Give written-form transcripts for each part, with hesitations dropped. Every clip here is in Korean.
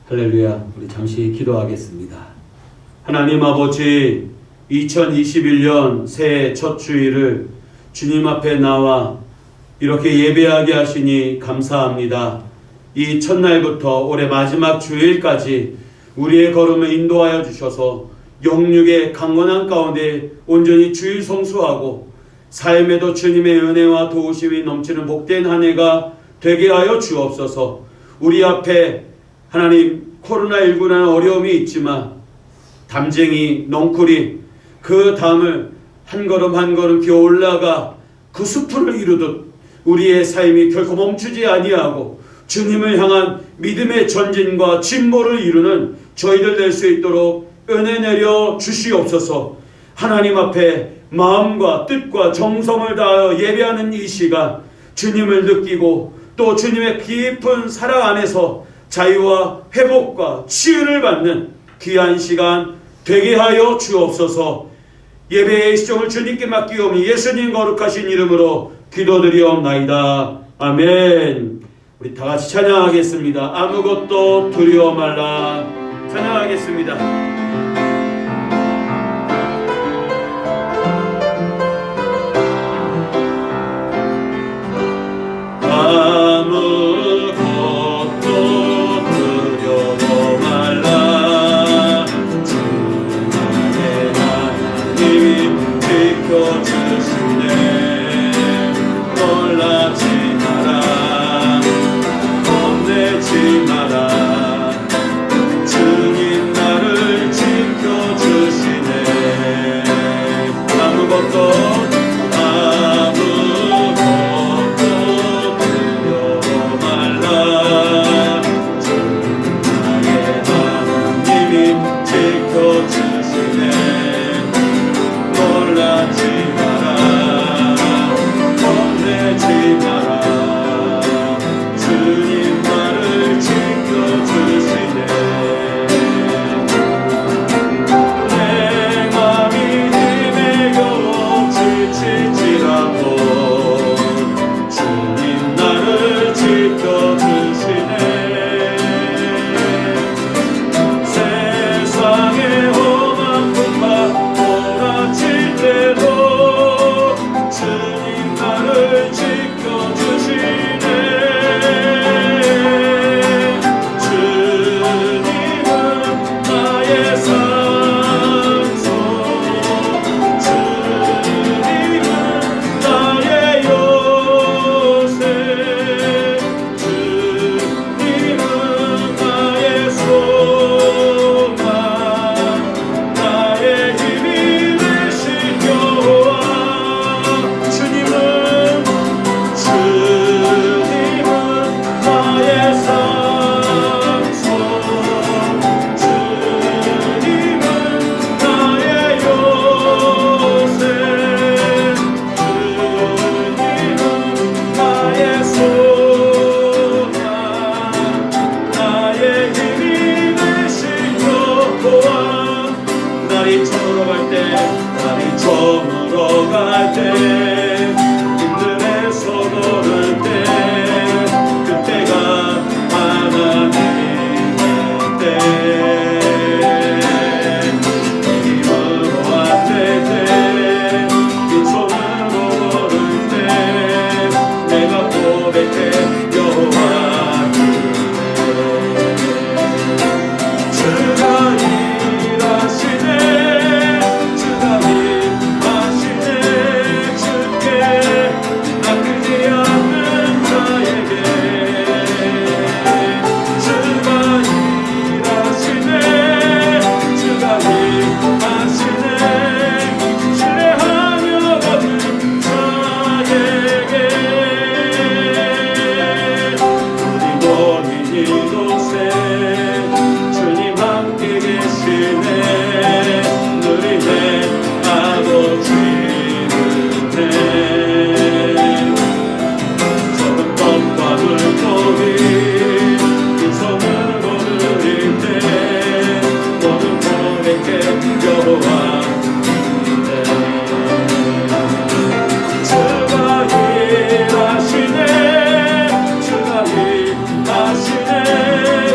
할렐루야. 우리 잠시 기도하겠습니다. 하나님 아버지, 2021년 새해 첫 주일을 주님 앞에 나와 이렇게 예배하게 하시니 감사합니다. 이 첫날부터 올해 마지막 주일까지 우리의 걸음을 인도하여 주셔서 영육의 강건한 가운데 온전히 주일 성수하고 삶에도 주님의 은혜와 도우심이 넘치는 복된 한 해가 되게 하여 주옵소서. 우리 앞에 하나님 코로나19라는 어려움이 있지만 담쟁이, 넝쿨이 그 담을 한 걸음 한 걸음 기어 올라가 그 숲을 이루듯 우리의 삶이 결코 멈추지 아니하고 주님을 향한 믿음의 전진과 진보를 이루는 저희들 될 수 있도록 은혜 내려 주시옵소서. 하나님 앞에 마음과 뜻과 정성을 다하여 예배하는 이 시간, 주님을 느끼고 또 주님의 깊은 사랑 안에서 자유와 회복과 치유를 받는 귀한 시간 되게 하여 주옵소서. 예배의 시종을 주님께 맡기오니 예수님 거룩하신 이름으로 기도드리옵나이다. 아멘. 우리 다 같이 찬양하겠습니다. 아무것도 두려워 말라. 찬양하겠습니다.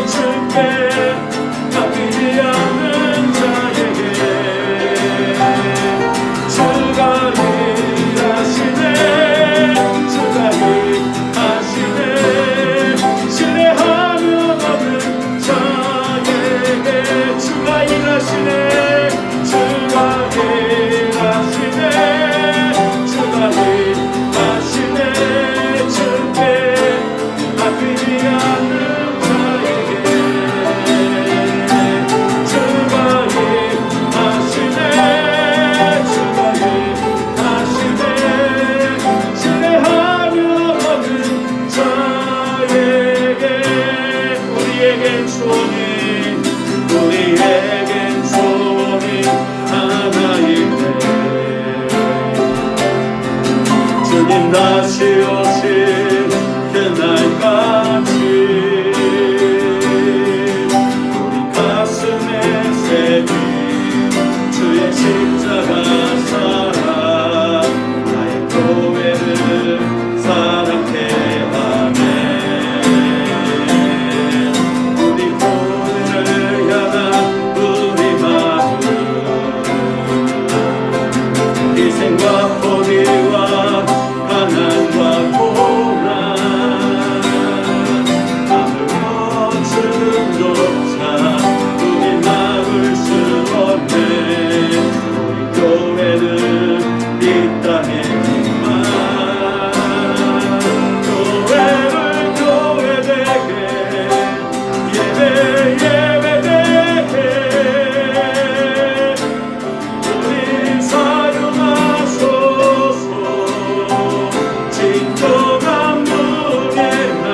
주께 소원이 우리에겐 소원이 하나인데 주님 다시 오실 그날까지 우리 가슴에 새긴 주의 십자가 사랑 나의 교회를 사랑케 하네. 우리 교회를 향한 우리 마음 희생과 포기와 가난과 고난 남을 거칠음조차 우리 막을 수 없네. 우리 교회는 이 땅의 빛만 교회를 교회되게 예배 예배되게 우리 사용하소서. 진정한 무게나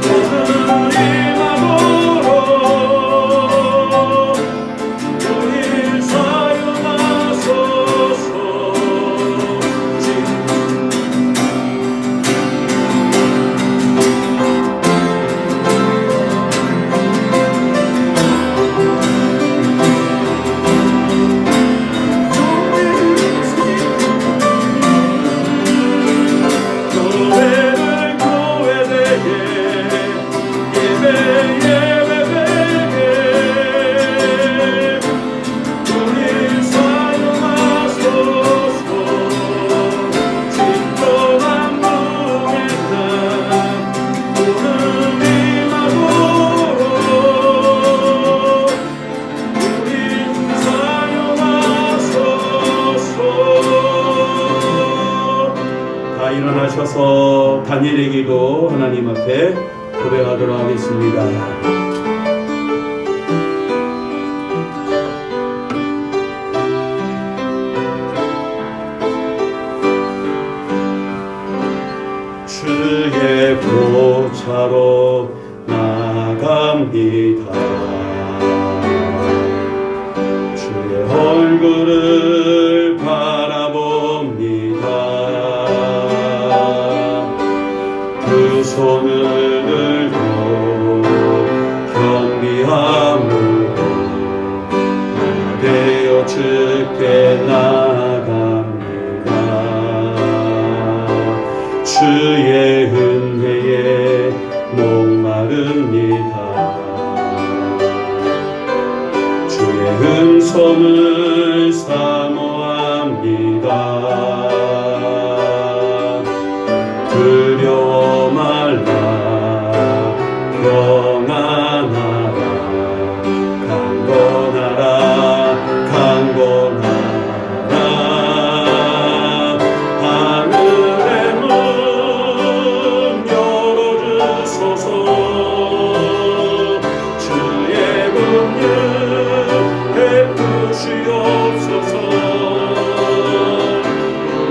오늘 임하도록 우리 사용하소서. 교회를 교회되게 예배 예배되게 우리 사용하소서. 진정한 무게나 오늘 임하도록 우리 사용하소서. 다 일어나셔서 단일의 기도 하나님 앞에 고백하도록 하겠습니다. 주의 보좌로 나갑니다. 주의 얼굴을 바라봅니다. 그 손을 들고 경비함으로 되어 주께 나아갑니다. 주의 은혜에 목마릅니다. 주의 음성을 사모합니다. 두려워 말라 평안하라 강건하라 강건하라. 하늘의 문 열어주소서. 주의 긍휼 베푸시옵소서.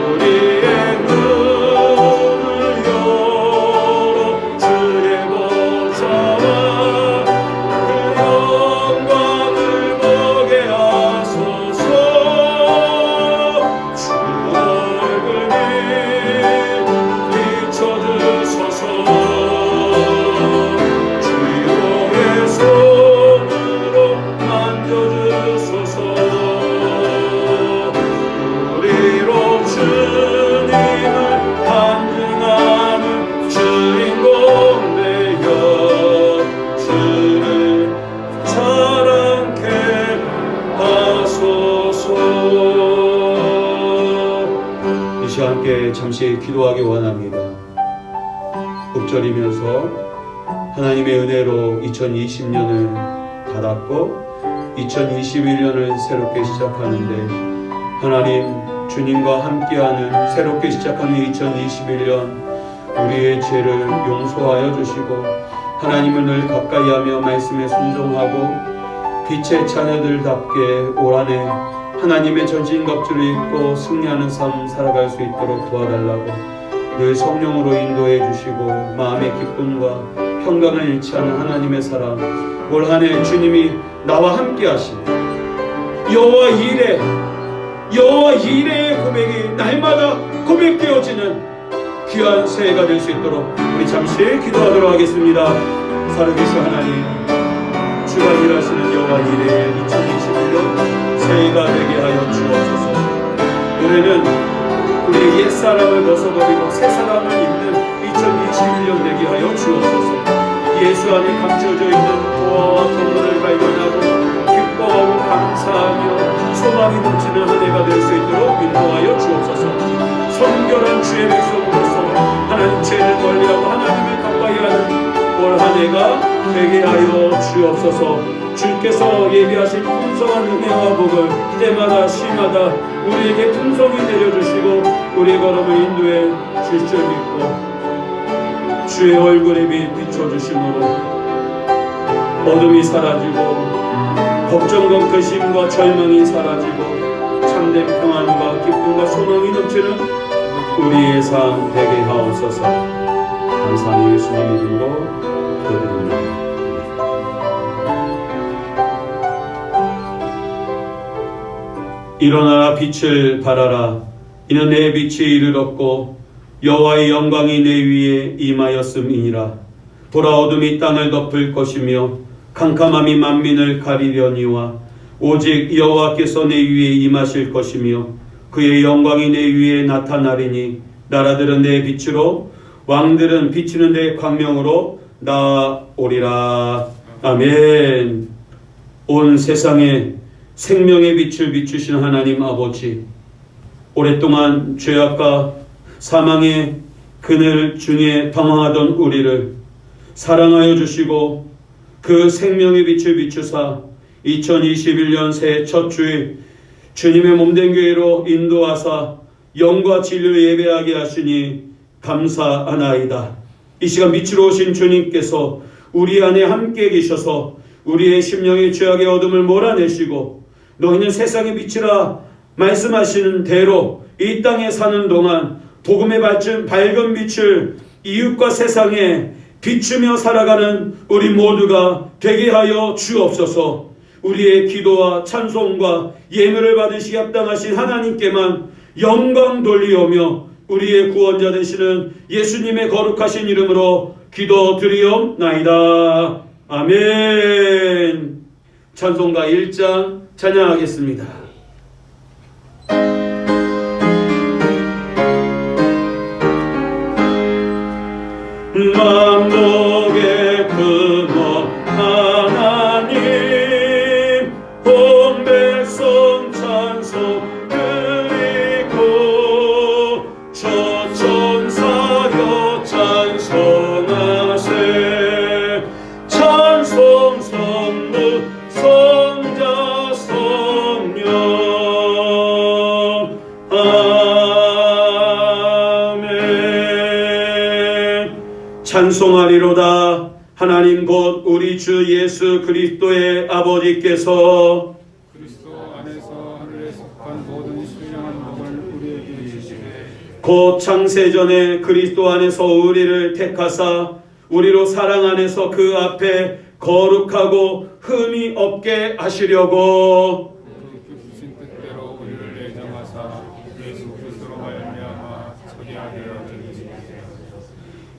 우리의 눈을 열어 주의 보좌와 그 영광을 보게 하소서. 주 얼굴이 비춰주소서. 주의 손으로 만져주소서. 우리로 주님을 간증하는 주인공 되어 주를 사랑케 하소서. 이 시간 함께 잠시 기도하기 원합니다. 읊조리면서 하나님의 은혜로 2020년을 닫았고 2021년을 새롭게 시작하는데 하나님 주님과 함께하는 새롭게 시작하는 2021년 우리의 죄를 용서하여 주시고 하나님을 늘 가까이하며 말씀에 순종하고 빛의 자녀들답게 올 한해 하나님의 전신갑주를 입고 승리하는 삶 살아갈 수 있도록 도와달라고 늘 성령으로 인도해 주시고 마음의 기쁨과 평강을 잃지 않은 하나님의 사랑, 올 한 해 주님이 나와 함께 하시네. 여호와 이레의 고백이 날마다 고백되어지는 귀한 새해가 될 수 있도록 우리 잠시 기도하도록 하겠습니다. 살아계신 하나님, 주가 일하시는 여호와 이레의 2021년 새해가 되게 하여 주옵소서. 올해는 우리의 옛사람을 벗어버리고 새사람을 입는 2021년 되게 하여 주옵소서. 예수 안에 감춰져 있는 도화와 경건을 발견하고 기뻐하고 감사하며 소망이 넘치는 한 해가 될 수 있도록 인도하여 주옵소서. 성결한 주의 백성으로서 하나님 죄를 멀리하고 하나님을 가까이 하는 올 한 해가 되게 하여 주옵소서. 주께서 예비하신 풍성한 은혜와 복을 때마다 시마다 우리에게 풍성히 내려주시고 우리의 걸음을 인도해 주실 줄 믿고 주의 얼굴에 비춰주심으로 어둠이 사라지고 걱정, 걱심과 절망이 사라지고 참된 평안과 기쁨과 소망이 넘치는 우리의 삶 되게 하옵소서. 감사하니 예수님 이름으로 기도드립니다. 일어나라 빛을 발하라. 이는 내 빛이 이르렀고 여호와의 영광이 내 위에 임하였음이니라. 보라, 어둠이 땅을 덮을 것이며 캄캄함이 만민을 가리려니와 오직 여호와께서 내 위에 임하실 것이며 그의 영광이 내 위에 나타나리니 나라들은 내 빛으로 왕들은 비치는 내 광명으로 나오리라. 아멘. 온 세상에 생명의 빛을 비추신 하나님 아버지, 오랫동안 죄악과 사망의 그늘 중에 방황하던 우리를 사랑하여 주시고 그 생명의 빛을 비추사 2021년 새해 첫 주일 주님의 몸된 교회로 인도하사 영과 진리를 예배하게 하시니 감사하나이다. 이 시간 빛으로 오신 주님께서 우리 안에 함께 계셔서 우리의 심령의 죄악의 어둠을 몰아내시고 너희는 세상의 빛이라 말씀하시는 대로 이 땅에 사는 동안 복음의 밝은 빛을 이웃과 세상에 비추며 살아가는 우리 모두가 되게 하여 주옵소서. 우리의 기도와 찬송과 예물을 받으시기 합당하신 하나님께만 영광 돌리오며 우리의 구원자 되시는 예수님의 거룩하신 이름으로 기도드리옵나이다. 아멘. 찬송가 1장 찬양하겠습니다. 만복의 근원 하나님, 온 백성 찬송 드리고 저 천사여 찬송하세. 찬송 성부 성자 성령. 찬송하리로다. 하나님 곧 우리 주 예수 그리스도의 아버지께서 그리스도 안에서 하늘에 속한 모든 신령한 복을 우리에게 주시되 곧 창세전에 그리스도 안에서 우리를 택하사 우리로 사랑 안에서 그 앞에 거룩하고 흠이 없게 하시려고 주신 뜻대로 우리를 예정하사 예수 그리스도로 말미암아 처리하게 하시니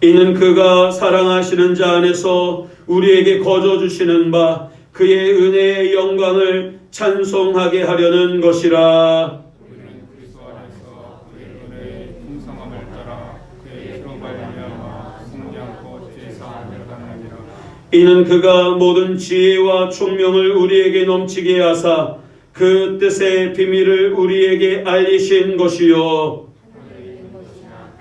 이는 그가 사랑하시는 자 안에서 우리에게 거저 주시는 바 그의 은혜의 영광을 찬송하게 하려는 것이라. 우리는 그리스도 안에서 그의 은혜의 풍성함을 따라 그의 피로 말미암아 승리하고 제사함을 받느니라. 이는 그가 모든 지혜와 총명을 우리에게 넘치게 하사 그 뜻의 비밀을 우리에게 알리신 것이요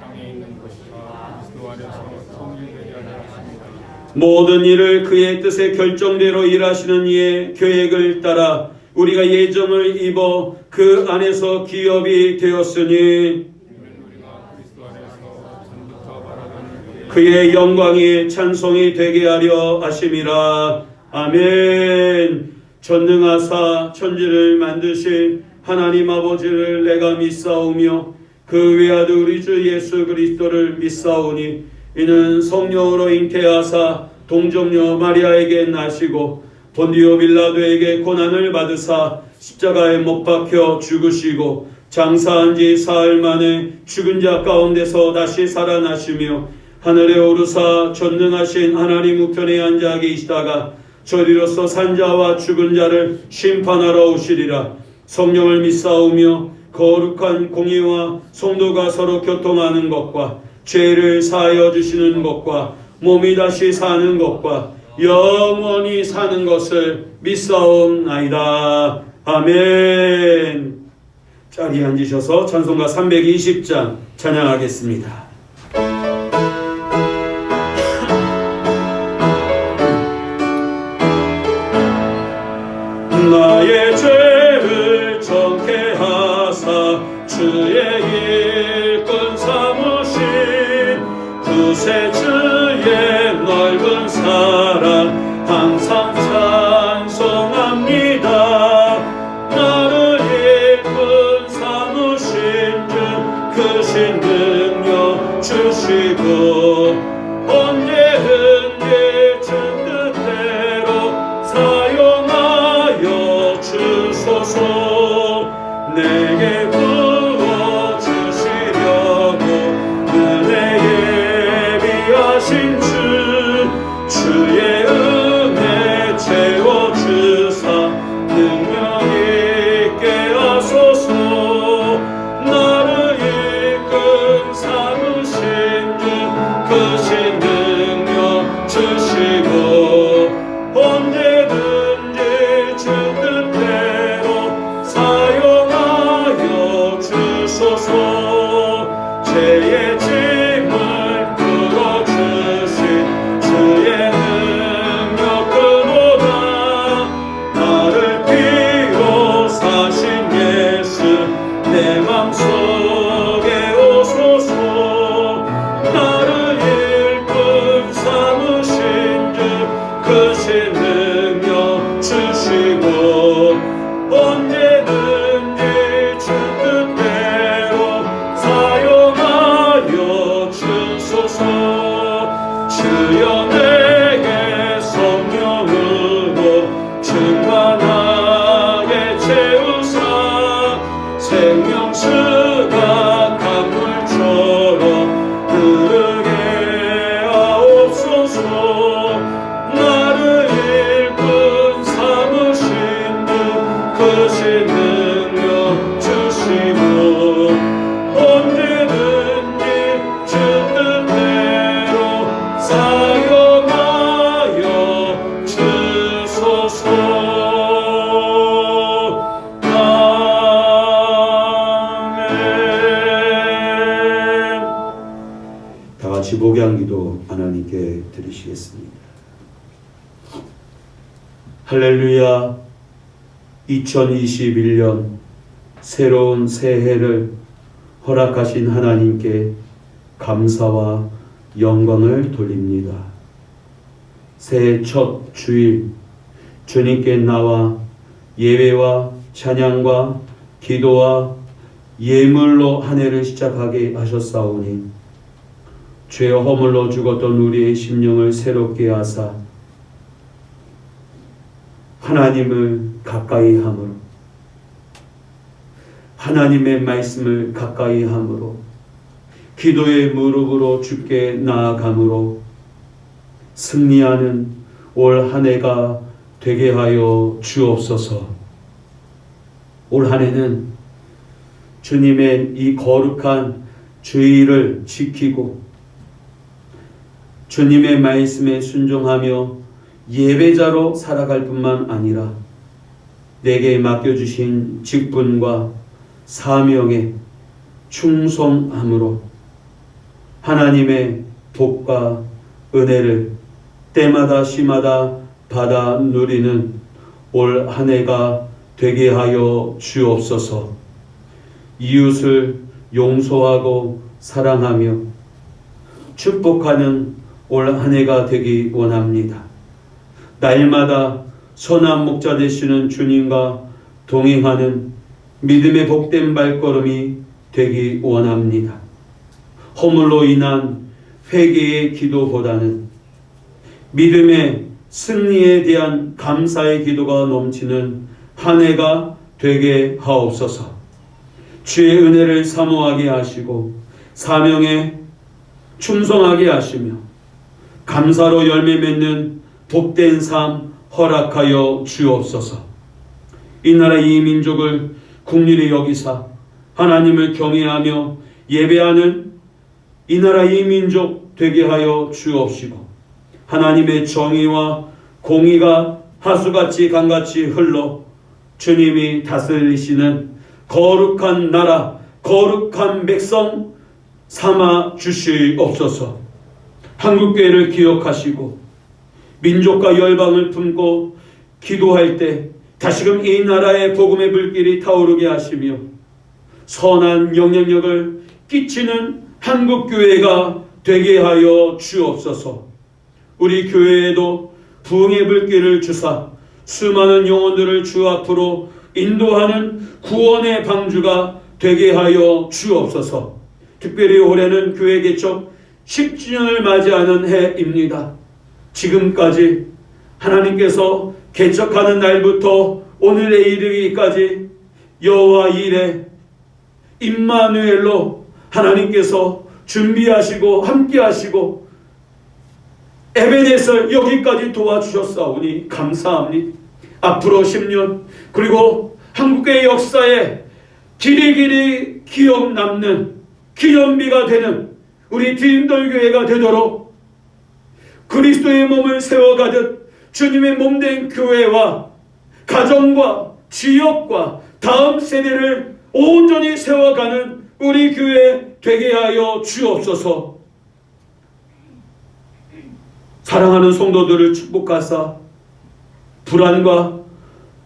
땅에 있는 것이라 그리스도 안에서 성립되게 하려 하십니다. 모든 일을 그의 뜻의 결정대로 일하시는 이의 계획을 따라 우리가 예정을 입어 그 안에서 기업이 되었으니 우리가 그리스도 안에서 전부터 바라던 그의 영광이 찬송이 되게 하려 하심이라. 아멘. 전능하사 천지를 만드신 하나님 아버지를 내가 믿사오며 그 외아들 우리 주 예수 그리스도를 믿사오니 이는 성령으로 잉태하사 동정녀 마리아에게 나시고 본디오 빌라도에게 고난을 받으사 십자가에 못 박혀 죽으시고 장사한 지 사흘 만에 죽은 자 가운데서 다시 살아나시며 하늘에 오르사 전능하신 하나님 우편에 앉아 계시다가 저리로서 산자와 죽은 자를 심판하러 오시리라. 성령을 믿사오며 거룩한 공의와 성도가 서로 교통하는 것과 죄를 사하여 주시는 것과 몸이 다시 사는 것과 영원히 사는 것을 믿사옵나이다. 아멘. 자리에 앉으셔서 찬송가 320장 찬양하겠습니다. 나의 죄를 정케 하사 주의 일꾼 삼으신 구세 주의 넓은 사랑 항상 찬송합니다. 나를 일꾼 삼으신 주 크신 능력 주시고 언제든지 주 뜻대로 사용하여 주소서. 내게 부어주시려고 은혜 예비하신 주의 은혜 채워주사 능력 있게 하소서. 나를 이끌 삼으신 주 크신 능력 주시고 언제든지 주 뜻대로 사용하여 주소서. 죄의 짐을 풀어주신 주의 능력 그보다 나를 피로 사신 예수 내 맘속에 오소서. 나를 일꾼 삼으신 주 크신 능력 주시고 언제든지 주 뜻대로 사용하여 주소서. 주여 내게 성령으로 충만하게 채우사 생명수가 강물처럼 흐르게 하옵소서. 나를 일꾼 삼으신 주 크신 능력 주시고 언제든지 주 뜻대로 사용하여 주소서. 아멘. 다 같이 목양기도 하나님께 드리시겠습니다. 할렐루야. 2021년 새로운 새해를 허락하신 하나님께 감사와 영광을 돌립니다. 새해 첫 주일 주님께 나와 예배와 찬양과 기도와 예물로 한 해를 시작하게 하셨사오니 죄 허물로 죽었던 우리의 심령을 새롭게 하사 하나님을 가까이 함으로 하나님의 말씀을 가까이 함으로 기도의 무릎으로 주께 나아감으로 승리하는 올 한 해가 되게 하여 주옵소서. 올 한 해는 주님의 이 거룩한 주의를 지키고 주님의 말씀에 순종하며 예배자로 살아갈 뿐만 아니라 내게 맡겨주신 직분과 사명에 충성함으로 하나님의 복과 은혜를 때마다 시마다 받아 누리는 올 한 해가 되게 하여 주옵소서. 이웃을 용서하고 사랑하며 축복하는 올 한 해가 되기 원합니다. 날마다 선한 목자 되시는 주님과 동행하는 믿음의 복된 발걸음이 되기 원합니다. 허물로 인한 회개의 기도보다는 믿음의 승리에 대한 감사의 기도가 넘치는 한 해가 되게 하옵소서. 주의 은혜를 사모하게 하시고 사명에 충성하게 하시며 감사로 열매 맺는 복된 삶 허락하여 주옵소서. 이 나라 이 민족을 국률이 여기사 하나님을 경외하며 예배하는 이 나라 이 민족 되게 하여 주옵시고 하나님의 정의와 공의가 하수같이 강같이 흘러 주님이 다스리시는 거룩한 나라, 거룩한 백성 삼아 주시옵소서. 한국교회를 기억하시고 민족과 열방을 품고 기도할 때 다시금 이 나라의 복음의 불길이 타오르게 하시며 선한 영향력을 끼치는 한국교회가 되게 하여 주옵소서. 우리 교회에도 부흥의 불길을 주사 수많은 영혼들을 주 앞으로 인도하는 구원의 방주가 되게 하여 주옵소서. 특별히 올해는 교회 개척 10주년을 맞이하는 해입니다. 지금까지 하나님께서 개척하는 날부터 오늘에 이르기까지 여호와 이레 임마누엘로 하나님께서 준비하시고 함께하시고 에베네서 여기까지 도와주셨사오니 감사합니다. 앞으로 10년 그리고 한국의 역사에 길이 기억 남는 기념비가 되는 우리 디딤돌교회가 되도록 그리스도의 몸을 세워가듯 주님의 몸된 교회와 가정과 지역과 다음 세대를 온전히 세워가는 우리 교회 되게 하여 주옵소서. 사랑하는 성도들을 축복하사 불안과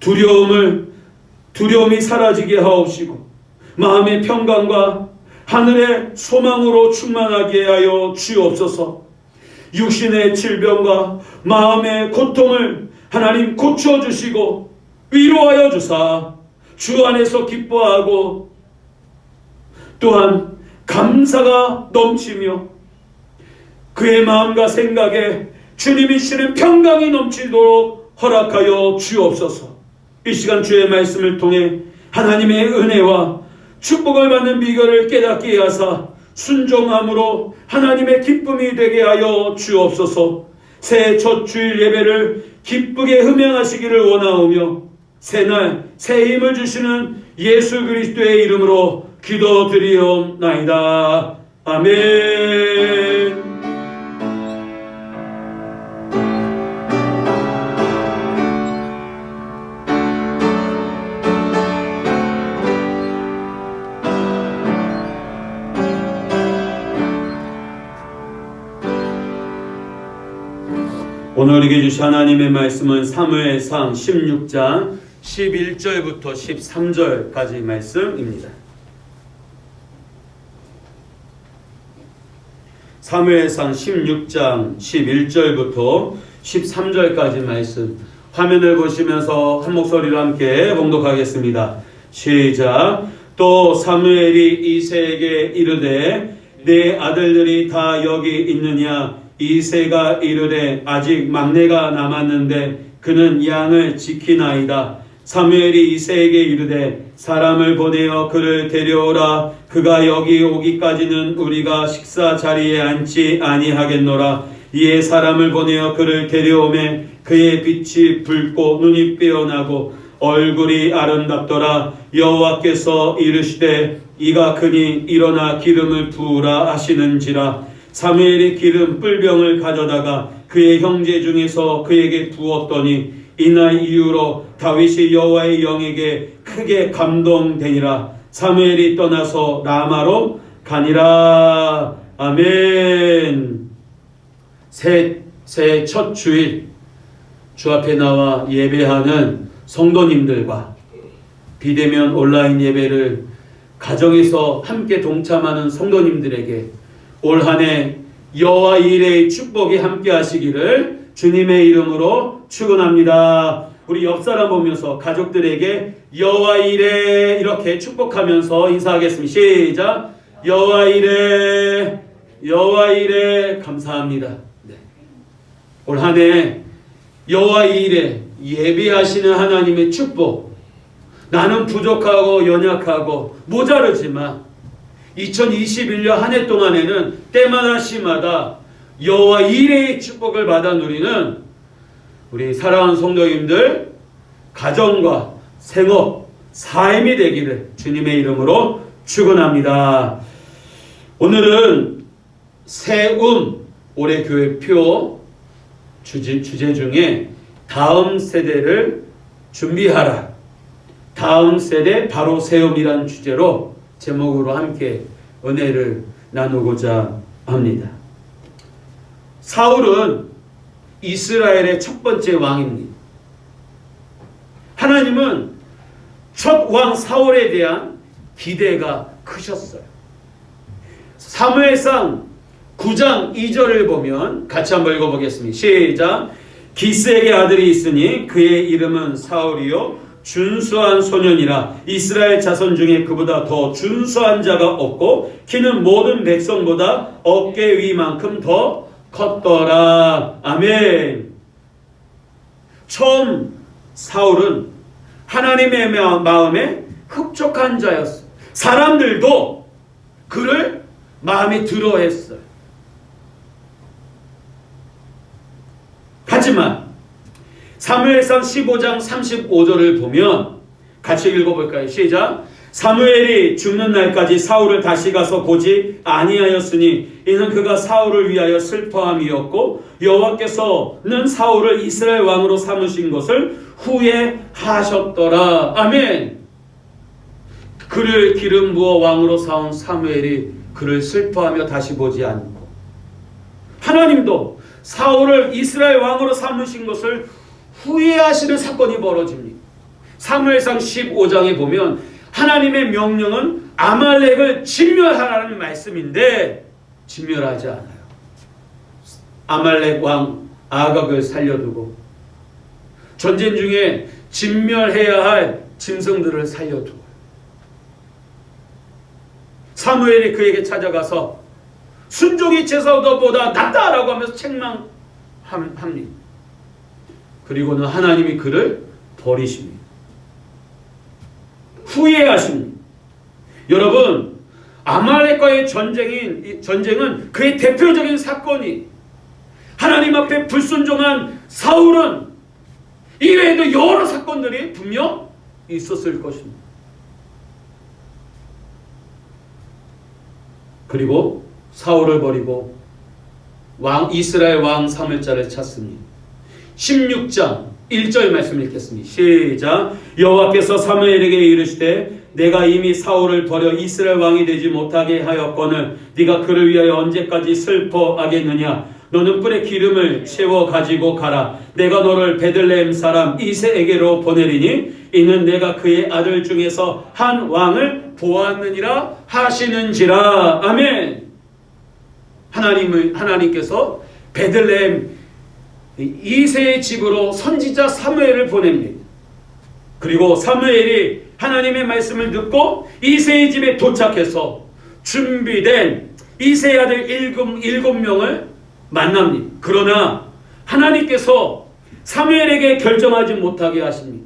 두려움이 사라지게 하옵시고 마음의 평강과 하늘의 소망으로 충만하게 하여 주옵소서. 육신의 질병과 마음의 고통을 하나님 고쳐주시고 위로하여 주사 주 안에서 기뻐하고 또한 감사가 넘치며 그의 마음과 생각에 주님이 주시는 평강이 넘치도록 허락하여 주옵소서. 이 시간 주의 말씀을 통해 하나님의 은혜와 축복을 받는 비결을 깨닫게 하사 순종함으로 하나님의 기쁨이 되게 하여 주옵소서. 새해 첫 주일 예배를 기쁘게 흠양하시기를 원하오며 새날 새 힘을 주시는 예수 그리스도의 이름으로 기도드리옵나이다. 아멘. 오늘 우리에게 주신 하나님의 말씀은 사무엘상 16장 11절부터 13절까지 말씀입니다. 사무엘상 16장 11절부터 13절까지 말씀 화면을 보시면서 한 목소리로 함께 봉독하겠습니다. 시작. 또 사무엘이 이새에게 이르되 내 아들들이 다 여기 있느냐? 이새가 이르되 아직 막내가 남았는데 그는 양을 지키나이다. 사무엘이 이새에게 이르되 사람을 보내어 그를 데려오라. 그가 여기 오기까지는 우리가 식사 자리에 앉지 아니하겠노라. 이에 사람을 보내어 그를 데려오매 그의 빛이 붉고 눈이 빼어나고 얼굴이 아름답더라. 여호와께서 이르시되 이가 크니 일어나 기름을 부으라 하시는지라. 사무엘이 기름 뿔병을 가져다가 그의 형제 중에서 그에게 부었더니 이날 이후로 다윗이 여호와의 영에게 크게 감동되니라. 사무엘이 떠나서 라마로 가니라. 아멘. 새 첫 주일 주 앞에 나와 예배하는 성도님들과 비대면 온라인 예배를 가정에서 함께 동참하는 성도님들에게 올 한 해 여호와 이레의 축복이 함께 하시기를 주님의 이름으로 축원합니다. 우리 옆 사람 보면서 가족들에게 여호와 이레 이렇게 축복하면서 인사하겠습니다. 시작. 여호와 이레, 여호와 이레. 감사합니다. 네. 올 한 해 여호와 이 일에 예배하시는 하나님의 축복, 나는 부족하고 연약하고 모자르지만 2021년 한 해 동안에는 때마다 시마다 여호와 이레의 축복을 받아 누리는 우리 사랑하는 성도님들 가정과 생업, 삶이 되기를 주님의 이름으로 축원합니다. 오늘은 세움 올해 교회표 주제 중에 다음 세대를 준비하라, 다음 세대 바로 세움이란 주제로 제목으로 함께 은혜를 나누고자 합니다. 사울은 이스라엘의 첫 번째 왕입니다. 하나님은 첫 왕 사울에 대한 기대가 크셨어요. 사무엘상 9장 2절을 보면 같이 한번 읽어보겠습니다. 시작. 기스에게 아들이 있으니 그의 이름은 사울이요 준수한 소년이라. 이스라엘 자손 중에 그보다 더 준수한 자가 없고 키는 모든 백성보다 어깨 위만큼 더 컸더라. 아멘. 처음 사울은 하나님의 마음에 흡족한 자였어요. 사람들도 그를 마음에 들어 했어요. 하지만 사무엘상 15장 35절을 보면 같이 읽어볼까요? 시작. 사무엘이 죽는 날까지 사울을 다시 가서 보지 아니하였으니 이는 그가 사울을 위하여 슬퍼함이었고 여호와께서는 사울을 이스라엘 왕으로 삼으신 것을 후회하셨더라. 아멘. 그를 기름 부어 왕으로 삼은 사무엘이 그를 슬퍼하며 다시 보지 않고, 하나님도 사울을 이스라엘 왕으로 삼으신 것을 후회하시는 사건이 벌어집니다. 사무엘상 15장에 보면 하나님의 명령은 아말렉을 진멸하라는 말씀인데 진멸하지 않아요. 아말렉 왕 아각을 살려두고 전쟁 중에 진멸해야 할 짐승들을 살려두고, 사무엘이 그에게 찾아가서 순종이 제사보다 낫다라고 하면서 책망합니다. 그리고는 하나님이 그를 버리십니다. 후회하십니다. 여러분, 아말렉과의 전쟁은 그의 대표적인 사건이, 하나님 앞에 불순종한 사울은 이외에도 여러 사건들이 분명 있었을 것입니다. 그리고 사울을 버리고 이스라엘 왕 사무엘자를 찾습니다. 16장 1절 말씀 읽겠습니다. 시작. 여호와께서 사무엘에게 이르시되 내가 이미 사울을 버려 이스라엘 왕이 되지 못하게 하였거늘 네가 그를 위하여 언제까지 슬퍼하겠느냐. 너는 뿔에 기름을 채워 가지고 가라. 내가 너를 베들레헴 사람 이새에게로 보내리니 이는 내가 그의 아들 중에서 한 왕을 보았느니라 하시는지라. 아멘. 하나님께서 베들레헴 이새의 집으로 선지자 사무엘을 보냅니다. 그리고 사무엘이 하나님의 말씀을 듣고 이새의 집에 도착해서 준비된 이새의 아들 7명을 만납니다. 그러나 하나님께서 사무엘에게 결정하지 못하게 하십니다.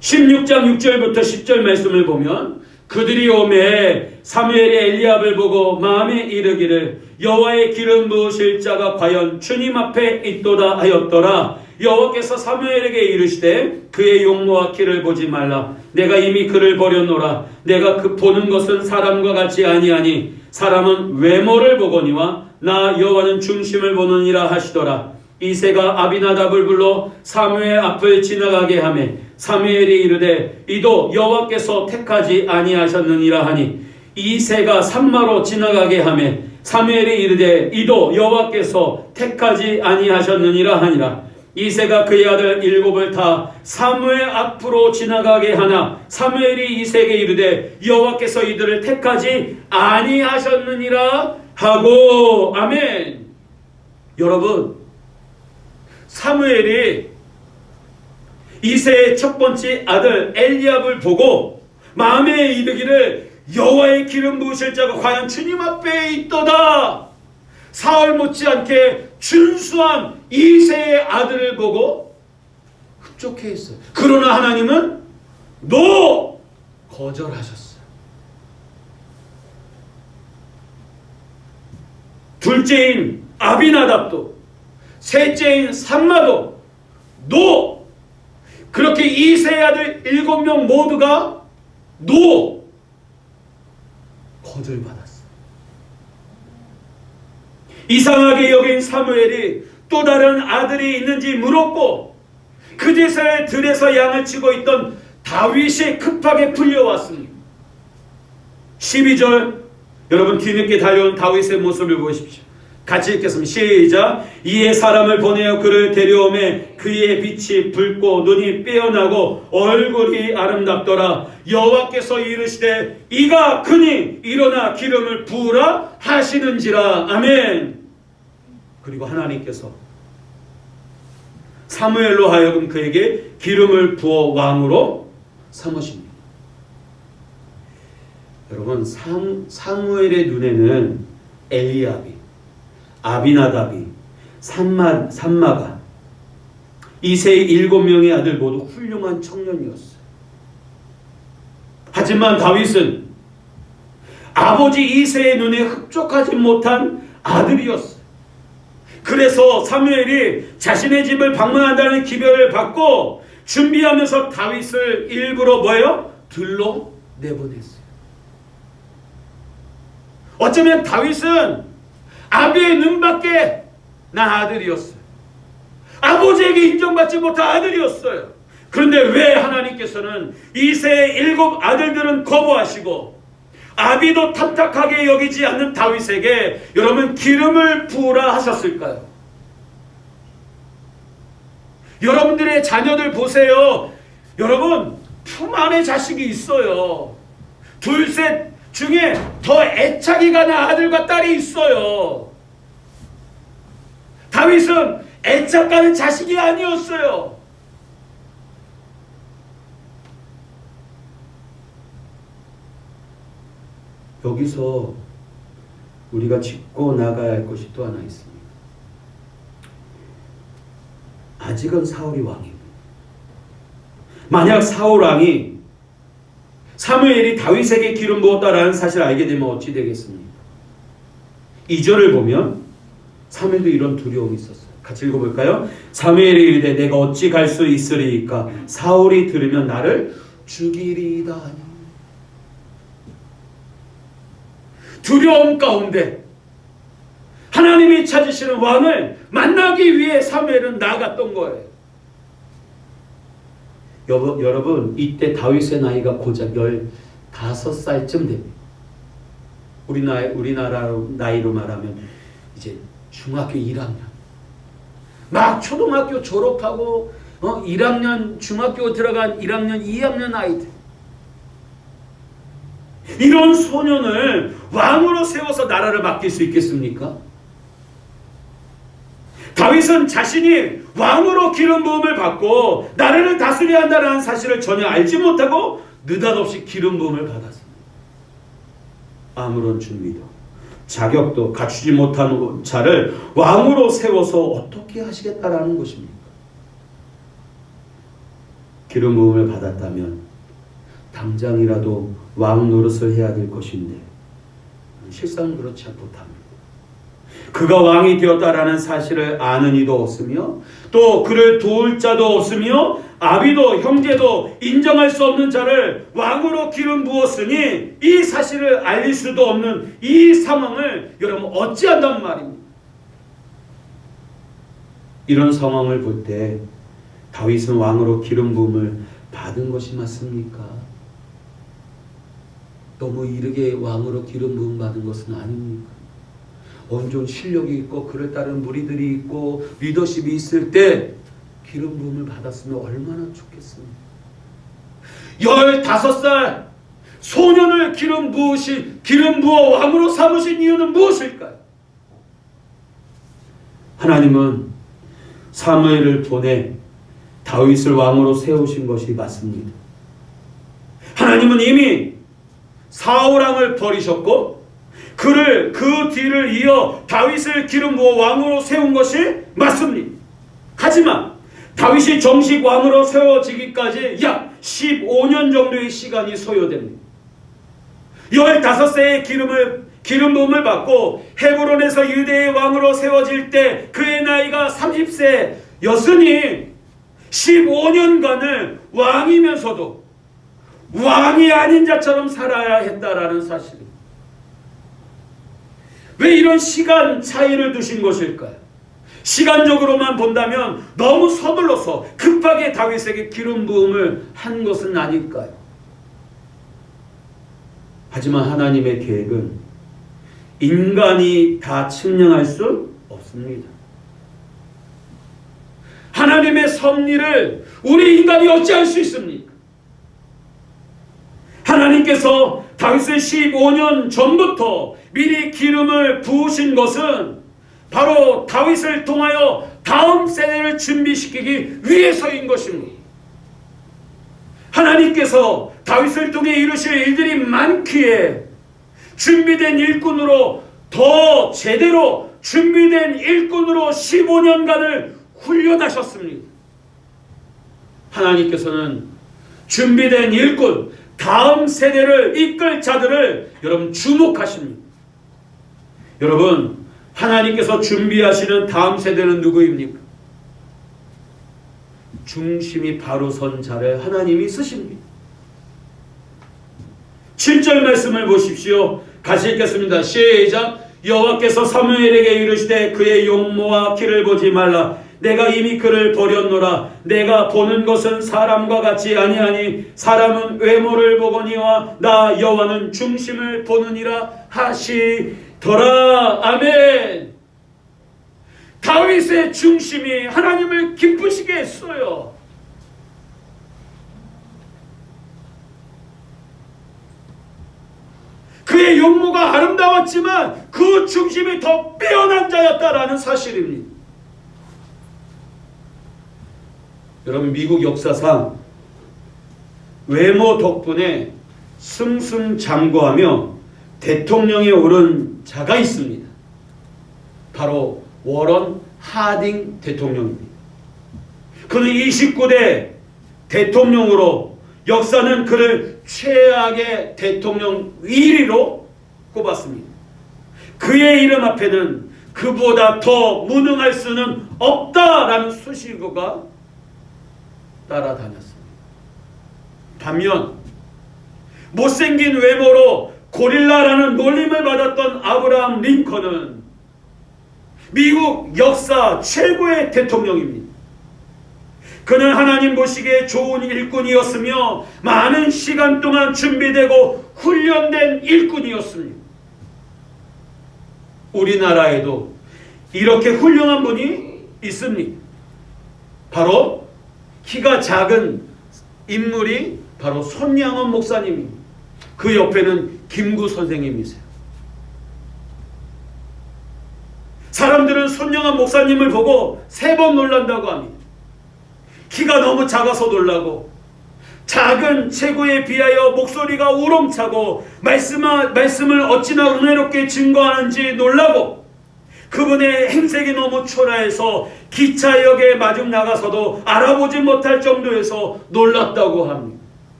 16장 6절부터 10절 말씀을 보면 그들이 오매 사무엘이 엘리압을 보고 마음에 이르기를 여호와의 기름 부으실 자가 과연 주님 앞에 있도다 하였더라. 여호와께서 사무엘에게 이르시되 그의 용모와 키를 보지 말라. 내가 이미 그를 버렸노라. 내가 그 보는 것은 사람과 같이 아니하니 사람은 외모를 보거니와 나 여호와는 중심을 보느니라 하시더라. 이새가 아비나답을 불러 사무엘 앞을 지나가게 하매 사무엘이 이르되 이도 여호와께서 택하지 아니하셨느니라 하니 이새가 산마로 지나가게 하매 사무엘이 이르되 이도 여호와께서 택하지 아니하셨느니라 하니라. 이새가 그의 아들 7을 다 사무엘 앞으로 지나가게 하나 사무엘이 이새에게 이르되 여호와께서 이들을 택하지 아니하셨느니라 하고. 아멘. 여러분, 사무엘이 이새의 첫 번째 아들 엘리압을 보고 마음에 이르기를 여호와의 기름 부으실 자가 과연 주님 앞에 있도다. 사울 못지않게 준수한 이새의 아들을 보고 흡족해 했어요. 그러나 하나님은 거절하셨어요. 둘째인 아비나답도 셋째인 삼마도 그렇게 이새의 아들 7명 모두가 거절받았어요. 이상하게 여긴 사무엘이 또 다른 아들이 있는지 물었고 그제서야 들에서 양을 치고 있던 다윗이 급하게 풀려왔습니다. 12절 여러분 뒤늦게 달려온 다윗의 모습을 보십시오. 같이 읽겠습니다. 시작. 이에 사람을 보내어 그를 데려오매 그의 빛이 붉고 눈이 빼어나고 얼굴이 아름답더라. 여호와께서 이르시되 이가 크니 일어나 기름을 부으라 하시는지라. 아멘. 그리고 하나님께서 사무엘로 하여금 그에게 기름을 부어 왕으로 삼으십니다. 여러분 사무엘의 눈에는 엘리압이, 아비나답이, 삼마가 이새의 7명의 아들 모두 훌륭한 청년이었어요. 하지만 다윗은 아버지 이새의 눈에 흡족하지 못한 아들이었어요. 그래서 사무엘이 자신의 집을 방문한다는 기별을 받고 준비하면서 다윗을 일부러 들로 내보냈어요. 어쩌면 다윗은 아비의 눈밖에 난 아들이었어요. 아버지에게 인정받지 못한 아들이었어요. 그런데 왜 하나님께서는 이새의 7 아들들은 거부하시고 아비도 탐탁하게 여기지 않는 다윗에게 여러분 기름을 부으라 하셨을까요? 여러분들의 자녀들 보세요. 여러분 품 안에 자식이 있어요. 둘, 셋 중에 더 애착이 가는 아들과 딸이 있어요. 다윗은 애착 가는 자식이 아니었어요. 여기서 우리가 짚고 나가야 할 것이 또 하나 있습니다. 아직은 사울이 왕입니다. 만약 사울 왕이 사무엘이 다윗에게 기름 부었다라는 사실을 알게 되면 어찌 되겠습니까? 2절을 보면 사무엘도 이런 두려움이 있었어요. 같이 읽어볼까요? 사무엘이 이르되 내가 어찌 갈 수 있으리이까 사울이 들으면 나를 죽이리이다 하니. 두려움 가운데 하나님이 찾으시는 왕을 만나기 위해 사무엘은 나갔던 거예요. 여러분 이때 다윗의 나이가 고작 15살쯤 됩니다. 우리나라 나이로 말하면 이제 중학교 1학년 막 초등학교 졸업하고 1학년 중학교 들어간 1학년 2학년 아이들, 이런 소년을 왕으로 세워서 나라를 맡길 수 있겠습니까? 다윗은 자신이 왕으로 기름 부음을 받고 나라를 다스려야 한다는 사실을 전혀 알지 못하고 느닷없이 기름 부음을 받았습니다. 아무런 준비도 자격도 갖추지 못한 자를 왕으로 세워서 어떻게 하시겠다라는 것입니까? 기름 부음을 받았다면 당장이라도 왕 노릇을 해야 될 것인데 실상 그렇지 못합니다. 그가 왕이 되었다라는 사실을 아는 이도 없으며 또 그를 도울 자도 없으며 아비도 형제도 인정할 수 없는 자를 왕으로 기름 부었으니 이 사실을 알릴 수도 없는 이 상황을 여러분 어찌한단 말입니까? 이런 상황을 볼 때 다윗은 왕으로 기름 부음을 받은 것이 맞습니까? 너무 이르게 왕으로 기름 부음 받은 것은 아닙니까? 어느 정도 실력이 있고 그를 따른 무리들이 있고 리더십이 있을 때 기름 부음을 받았으면 얼마나 좋겠습니까? 15살 소년을 기름 부어 왕으로 삼으신 이유는 무엇일까요? 하나님은 사무엘을 보내 다윗을 왕으로 세우신 것이 맞습니다. 하나님은 이미 사울 왕을 버리셨고 그 뒤를 이어 다윗을 기름 부어 왕으로 세운 것이 맞습니다. 하지만 다윗이 정식 왕으로 세워지기까지 약 15년 정도의 시간이 소요됩니다. 15세의 기름 부음을 받고 헤브론에서 유대의 왕으로 세워질 때 그의 나이가 30세였으니 15년간을 왕이면서도 왕이 아닌 자처럼 살아야 했다라는 사실입니다. 왜 이런 시간 차이를 두신 것일까요? 시간적으로만 본다면 너무 서둘러서 급하게 다윗에게 기름 부음을 한 것은 아닐까요? 하지만 하나님의 계획은 인간이 다 측량할 수 없습니다. 하나님의 섭리를 우리 인간이 어찌할 수 있습니까? 하나님께서 다윗을 15년 전부터 미리 기름을 부으신 것은 바로 다윗을 통하여 다음 세대를 준비시키기 위해서인 것입니다. 하나님께서 다윗을 통해 이루실 일들이 많기에 준비된 일꾼으로 더 제대로 준비된 일꾼으로 15년간을 훈련하셨습니다. 하나님께서는 준비된 일꾼, 다음 세대를 이끌 자들을 여러분 주목하십니다. 여러분, 하나님께서 준비하시는 다음 세대는 누구입니까? 중심이 바로 선 자를 하나님이 쓰십니다. 7절 말씀을 보십시오. 같이 읽겠습니다. 시작. 여호와께서 사무엘에게 이르시되 그의 용모와 키를 보지 말라. 내가 이미 그를 버렸노라. 내가 보는 것은 사람과 같이 아니하니 사람은 외모를 보거니와 나 여호와는 중심을 보느니라 하시더라. 아멘. 다윗의 중심이 하나님을 기쁘시게 했어요. 그의 용모가 아름다웠지만 그 중심이 더 빼어난 자였다라는 사실입니다. 여러분, 미국 역사상 외모 덕분에 승승장구하며 대통령에 오른 자가 있습니다. 바로 워런 하딩 대통령입니다. 그는 29대 대통령으로 역사는 그를 최악의 대통령 1위로 꼽았습니다. 그의 이름 앞에는 그보다 더 무능할 수는 없다라는 수식어가 따라다녔습니다. 반면 못생긴 외모로 고릴라라는 놀림을 받았던 아브라함 링컨은 미국 역사 최고의 대통령입니다. 그는 하나님 보시기에 좋은 일꾼이었으며 많은 시간 동안 준비되고 훈련된 일꾼이었습니다. 우리나라에도 이렇게 훌륭한 분이 있습니다. 바로 키가 작은 인물이 바로 손양원 목사님입니다. 그 옆에는 김구 선생님이세요. 사람들은 손양원 목사님을 보고 3번 놀란다고 합니다. 키가 너무 작아서 놀라고, 작은 체구에 비하여 목소리가 우렁차고 말씀을 어찌나 은혜롭게 증거하는지 놀라고, 그분의 행색이 너무 초라해서 기차역에 마중 나가서도 알아보지 못할 정도에서 놀랐다고 합니다.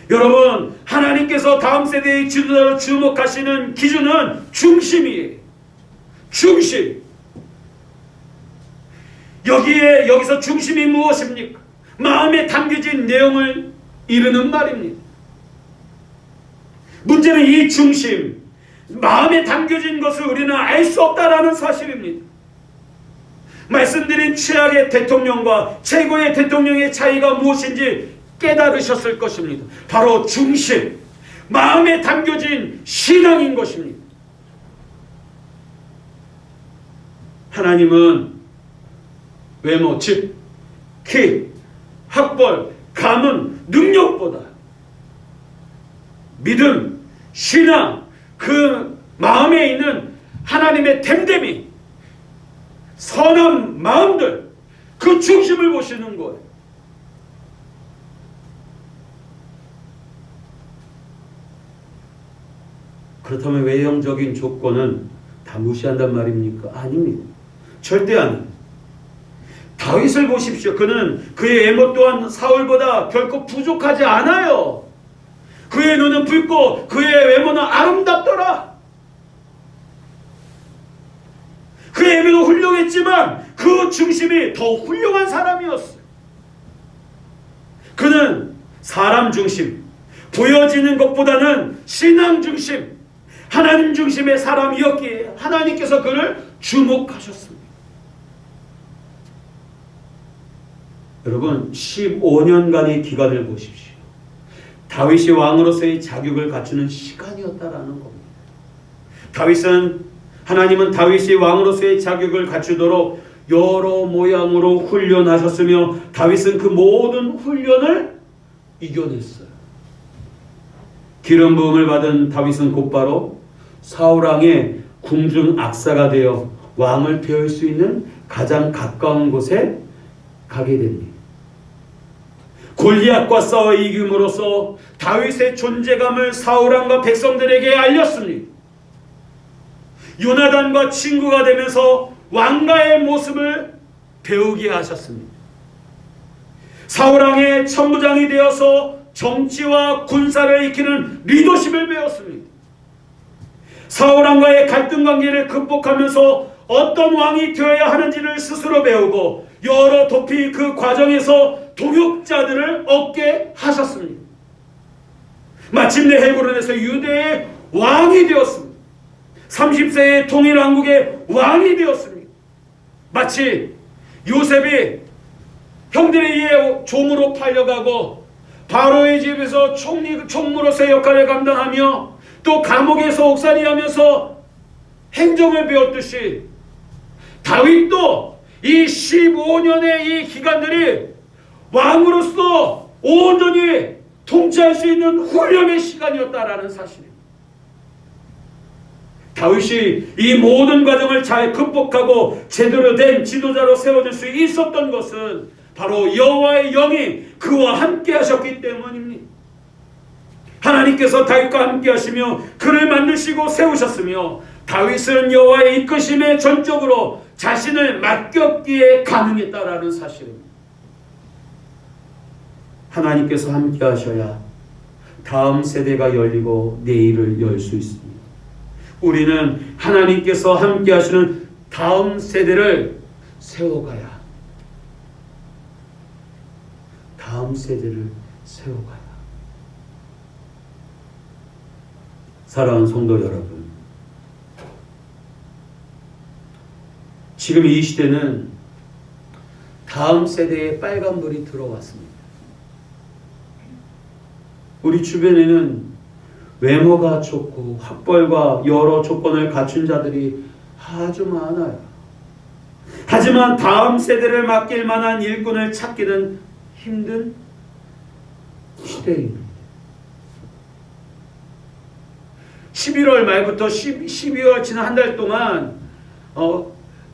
여러분, 하나님께서 다음 세대의 지도자로 주목하시는 기준은 중심이에요. 중심. 여기서 중심이 무엇입니까? 마음에 담겨진 내용을 이르는 말입니다. 문제는 이 중심, 마음에 담겨진 것을 우리는 알 수 없다라는 사실입니다. 말씀드린 최악의 대통령과 최고의 대통령의 차이가 무엇인지 깨달으셨을 것입니다. 바로 중심, 마음에 담겨진 신앙인 것입니다. 하나님은 외모, 즉 키, 학벌, 가문, 능력보다 믿음, 신앙, 그 마음에 있는 하나님의 됨됨이, 선한 마음들, 그 중심을 보시는 거예요. 그렇다면 외형적인 조건은 다 무시한단 말입니까? 아닙니다. 절대 아닙니다. 다윗을 보십시오. 그는 그의 외모 또한 사울보다 결코 부족하지 않아요. 그의 눈은 붉고 그의 외모는 아름답더라. 그의 외모도 훌륭했지만 그 중심이 더 훌륭한 사람이었어요. 그는 사람 중심, 보여지는 것보다는 신앙 중심, 하나님 중심의 사람이었기에 하나님께서 그를 주목하셨습니다. 여러분, 15년간의 기간을 보십시오. 다윗이 왕으로서의 자격을 갖추는 시간이었다라는 겁니다. 하나님은 다윗이 왕으로서의 자격을 갖추도록 여러 모양으로 훈련하셨으며 다윗은 그 모든 훈련을 이겨냈어요. 기름 부음을 받은 다윗은 곧바로 사울왕의 궁중 악사가 되어 왕을 배울 수 있는 가장 가까운 곳에 가게 됩니다. 골리앗과 싸워 이김으로써 다윗의 존재감을 사울왕과 백성들에게 알렸습니다. 요나단과 친구가 되면서 왕가의 모습을 배우게 하셨습니다. 사울왕의 천부장이 되어서 정치와 군사를 익히는 리더십을 배웠습니다. 사울왕과의 갈등 관계를 극복하면서 어떤 왕이 되어야 하는지를 스스로 배우고 여러 도피 그 과정에서 동역자들을 얻게 하셨습니다. 마침내 헤브론에서 유대의 왕이 되었습니다. 30세의 통일왕국의 왕이 되었습니다. 마치 요셉이 형들에 의해 종으로 팔려가고 바로의 집에서 총무로서의 역할을 감당하며 또 감옥에서 옥살이하면서 행정을 배웠듯이 다윗도 이 15년의 이 기간들이 왕으로서 온전히 통치할 수 있는 훈련의 시간이었다라는 사실입니다. 다윗이 이 모든 과정을 잘 극복하고 제대로 된 지도자로 세워질 수 있었던 것은 바로 여호와의 영이 그와 함께 하셨기 때문입니다. 하나님께서 다윗과 함께 하시며 그를 만드시고 세우셨으며 다윗은 여호와의 이끄심에 전적으로 자신을 맡겼기에 가능했다라는 사실입니다. 하나님께서 함께 하셔야 다음 세대가 열리고 내일을 열 수 있습니다. 우리는 하나님께서 함께 하시는 다음 세대를 세워가야, 다음 세대를 세워가야. 사랑하는 성도 여러분, 지금 이 시대는 다음 세대에 빨간불이 들어왔습니다. 우리 주변에는 외모가 좋고 학벌과 여러 조건을 갖춘 자들이 아주 많아요. 하지만 다음 세대를 맡길 만한 일꾼을 찾기는 힘든 시대입니다. 11월 말부터 12월 지난 한 달 동안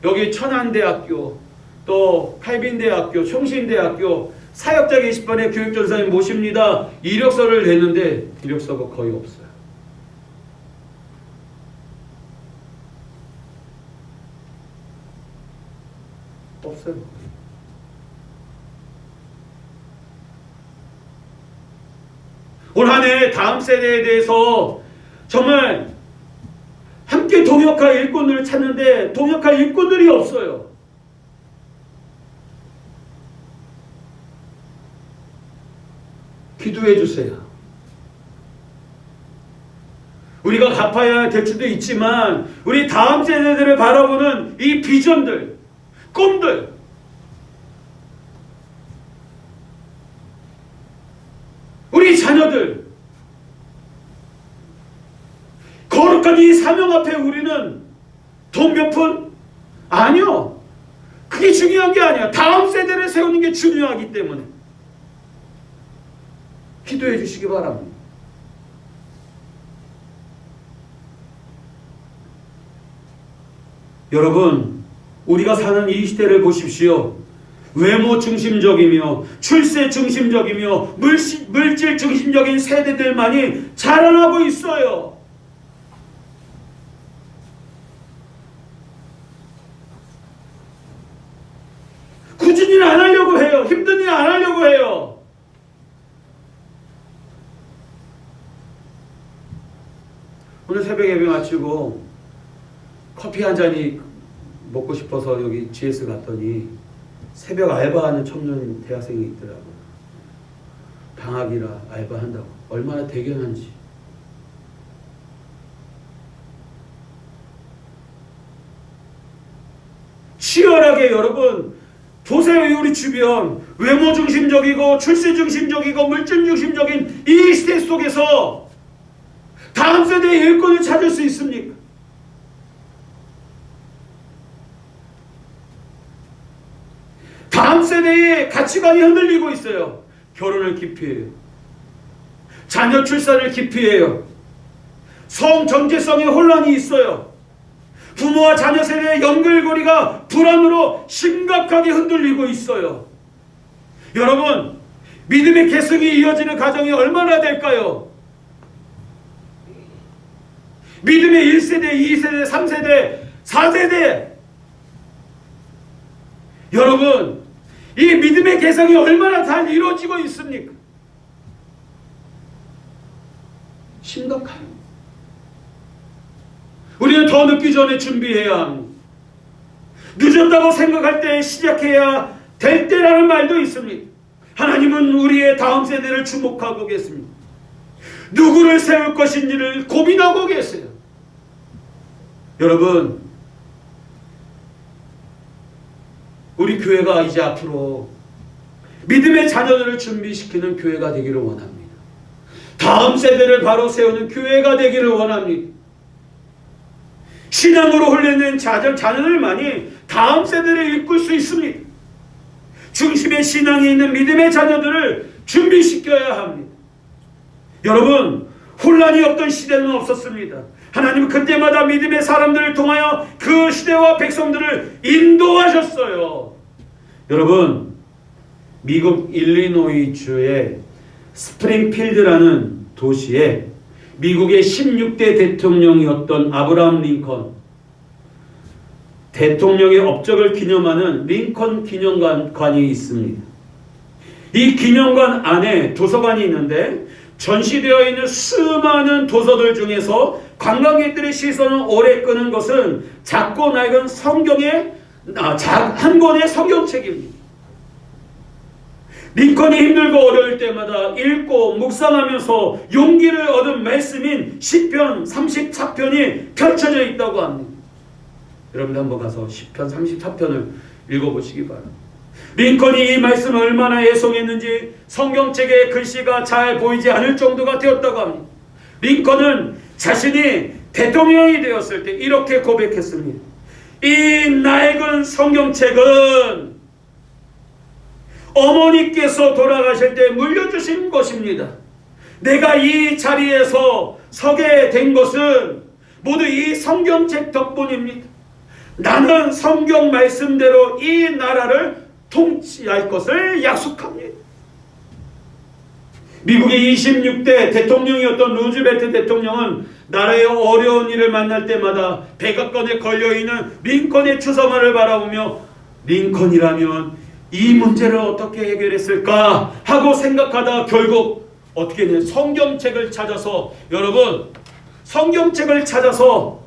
여기 천안대학교, 또 칼빈대학교, 총신대학교 사역자 게시판에 교육전사님 모십니다. 이력서를 냈는데 이력서가 거의 없어요. 없어요. 올 한 해 다음 세대에 대해서 정말 함께 동역할 일꾼들을 찾는데 동역할 일꾼들이 없어요. 기도해 주세요. 우리가 갚아야 될 수도 있지만 우리 다음 세대들을 바라보는 이 비전들, 꿈들, 우리 자녀들, 거룩한 이 사명 앞에 우리는 돈 몇 푼? 아니요. 그게 중요한 게 아니야. 다음 세대를 세우는 게 중요하기 때문에 기도해 주시기 바랍니다. 여러분, 우리가 사는 이 시대를 보십시오. 외모 중심적이며 출세 중심적이며 물질 중심적인 세대들만이 자라나고 있어요. 오늘 새벽 예배 마치고 커피 한 잔이 먹고 싶어서 여기 GS 갔더니 새벽 알바하는 청년 대학생이 있더라고요. 방학이라 알바한다고. 얼마나 대견한지. 치열하게 여러분 보세요. 우리 주변 외모 중심적이고 출세 중심적이고 물질 중심적인 이 시대 속에서 다음 세대의 일꾼을 찾을 수 있습니까? 다음 세대의 가치관이 흔들리고 있어요. 결혼을 기피해요. 자녀 출산을 기피해요. 성 정체성의 혼란이 있어요. 부모와 자녀 세대의 연결고리가 불안으로 심각하게 흔들리고 있어요. 여러분, 믿음의 계승이 이어지는 가정이 얼마나 될까요? 믿음의 1세대, 2세대, 3세대, 4세대. 여러분, 이 믿음의 계승이 얼마나 잘 이루어지고 있습니까? 심각해요. 우리는 더 늦기 전에 준비해야 합니다. 늦었다고 생각할 때 시작해야 될 때라는 말도 있습니다. 하나님은 우리의 다음 세대를 주목하고 계십니다. 누구를 세울 것인지를 고민하고 계세요. 여러분, 우리 교회가 이제 앞으로 믿음의 자녀들을 준비시키는 교회가 되기를 원합니다. 다음 세대를 바로 세우는 교회가 되기를 원합니다. 신앙으로 훈련된 자녀들만이 다음 세대를 이끌 수 있습니다. 중심에 신앙이 있는 믿음의 자녀들을 준비시켜야 합니다. 여러분, 혼란이 없던 시대는 없었습니다. 하나님은 그때마다 믿음의 사람들을 통하여 그 시대와 백성들을 인도하셨어요. 여러분, 미국 일리노이주의 스프링필드라는 도시에 미국의 16대 대통령이었던 아브라함 링컨, 대통령의 업적을 기념하는 링컨 기념관이 있습니다. 이 기념관 안에 도서관이 있는데 전시되어 있는 수많은 도서들 중에서 관광객들의 시선을 오래 끄는 것은 작고 낡은 성경의 한 권의 성경책입니다. 링컨이 힘들고 어려울 때마다 읽고 묵상하면서 용기를 얻은 말씀인 시편 34편이 펼쳐져 있다고 합니다. 여러분들 한번 가서 시편 34편을 읽어보시기 바랍니다. 링컨이 이 말씀을 얼마나 애송했는지 성경책의 글씨가 잘 보이지 않을 정도가 되었다고 합니다. 링컨은 자신이 대통령이 되었을 때 이렇게 고백했습니다. 이 낡은 성경책은 어머니께서 돌아가실 때 물려주신 것입니다. 내가 이 자리에서 서게 된 것은 모두 이 성경책 덕분입니다. 나는 성경 말씀대로 이 나라를 통치할 것을 약속합니다. 미국의 26대 대통령이었던 루즈벨트 대통령은 나라의 어려운 일을 만날 때마다 백악관에 걸려있는 링컨의 추서말을 바라보며 링컨이라면 이 문제를 어떻게 해결했을까 하고 생각하다 결국 어떻게 했냐, 성경책을 찾아서, 여러분, 성경책을 찾아서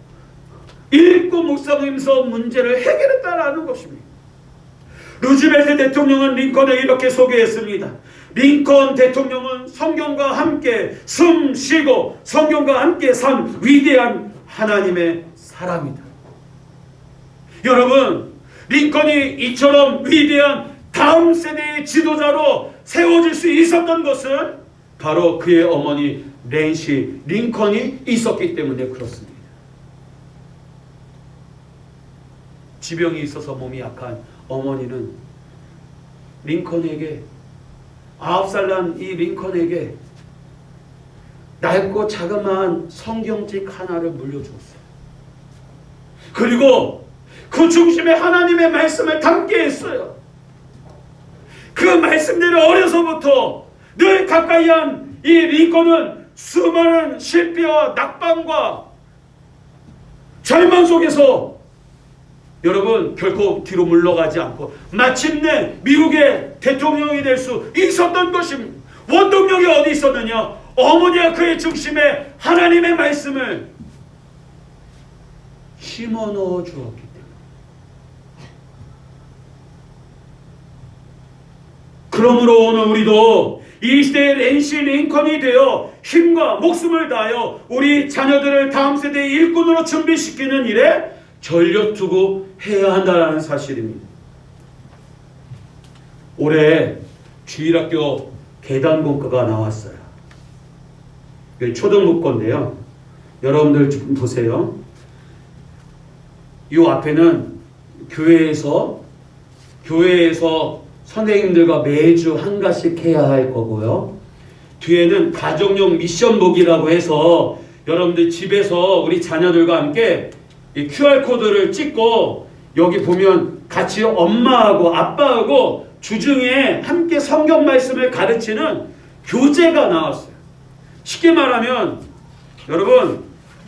읽고 묵상하면서 문제를 해결했다라는 것입니다. 루즈벨트 대통령은 링컨을 이렇게 소개했습니다. 링컨 대통령은 성경과 함께 숨 쉬고 성경과 함께 산 위대한 하나님의 사람이다. 여러분, 링컨이 이처럼 위대한 다음 세대의 지도자로 세워질 수 있었던 것은 바로 그의 어머니 낸시 링컨이 있었기 때문에 그렇습니다. 지병이 있어서 몸이 약한 어머니는 링컨에게, 9살 난 이 링컨에게 낡고 자그마한 성경책 하나를 물려주었어요. 그리고 그 중심에 하나님의 말씀을 담게 했어요. 그 말씀대로 어려서부터 늘 가까이 한 이 링컨은 수많은 실패와 낙방과 절망 속에서 여러분 결코 뒤로 물러가지 않고 마침내 미국의 대통령이 될 수 있었던 것입니다. 원동력이 어디 있었느냐? 어머니가 그의 중심에 하나님의 말씀을 심어 넣어 주었기 때문에. 그러므로 오늘 우리도 이 시대의 랜시 링컨이 되어 힘과 목숨을 다하여 우리 자녀들을 다음 세대의 일꾼으로 준비시키는 일에 전력 두고 해야 한다는 사실입니다. 올해 주일학교 계단 공과가 나왔어요. 초등부 건데요. 여러분들 좀 보세요. 이 앞에는 교회에서 선생님들과 매주 한 가지씩 해야 할 거고요. 뒤에는 가정용 미션북이라고 해서 여러분들 집에서 우리 자녀들과 함께 이 QR코드를 찍고 여기 보면 같이 엄마하고 아빠하고 주중에 함께 성경 말씀을 가르치는 교재가 나왔어요. 쉽게 말하면 여러분,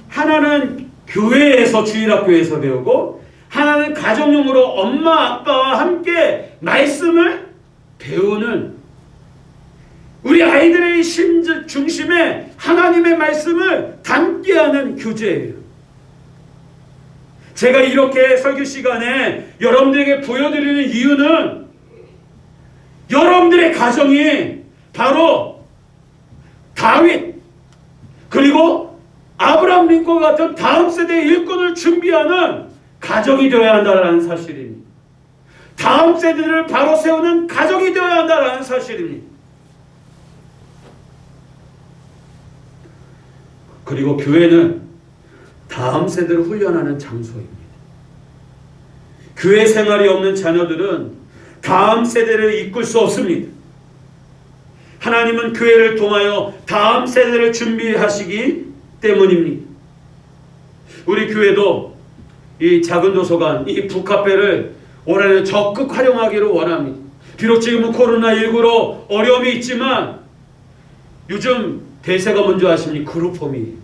하나는 교회에서 주일학교에서 배우고 하나는 가정용으로 엄마 아빠와 함께 말씀을 배우는 우리 아이들의 중심에 하나님의 말씀을 담게 하는 교재예요. 제가 이렇게 설교 시간에 여러분들에게 보여드리는 이유는 여러분들의 가정이 바로 다윗 그리고 아브라함 링컨 같은 다음 세대의 일꾼을 준비하는 가정이 되어야 한다는 사실입니다. 다음 세대를 바로 세우는 가정이 되어야 한다는 사실입니다. 그리고 교회는 다음 세대를 훈련하는 장소입니다. 교회 생활이 없는 자녀들은 다음 세대를 이끌 수 없습니다. 하나님은 교회를 통하여 다음 세대를 준비하시기 때문입니다. 우리 교회도 이 작은 도서관, 이 북카페를 올해는 적극 활용하기를 원합니다. 비록 지금은 코로나19로 어려움이 있지만 요즘 대세가 뭔지 아십니까? 그룹홈이.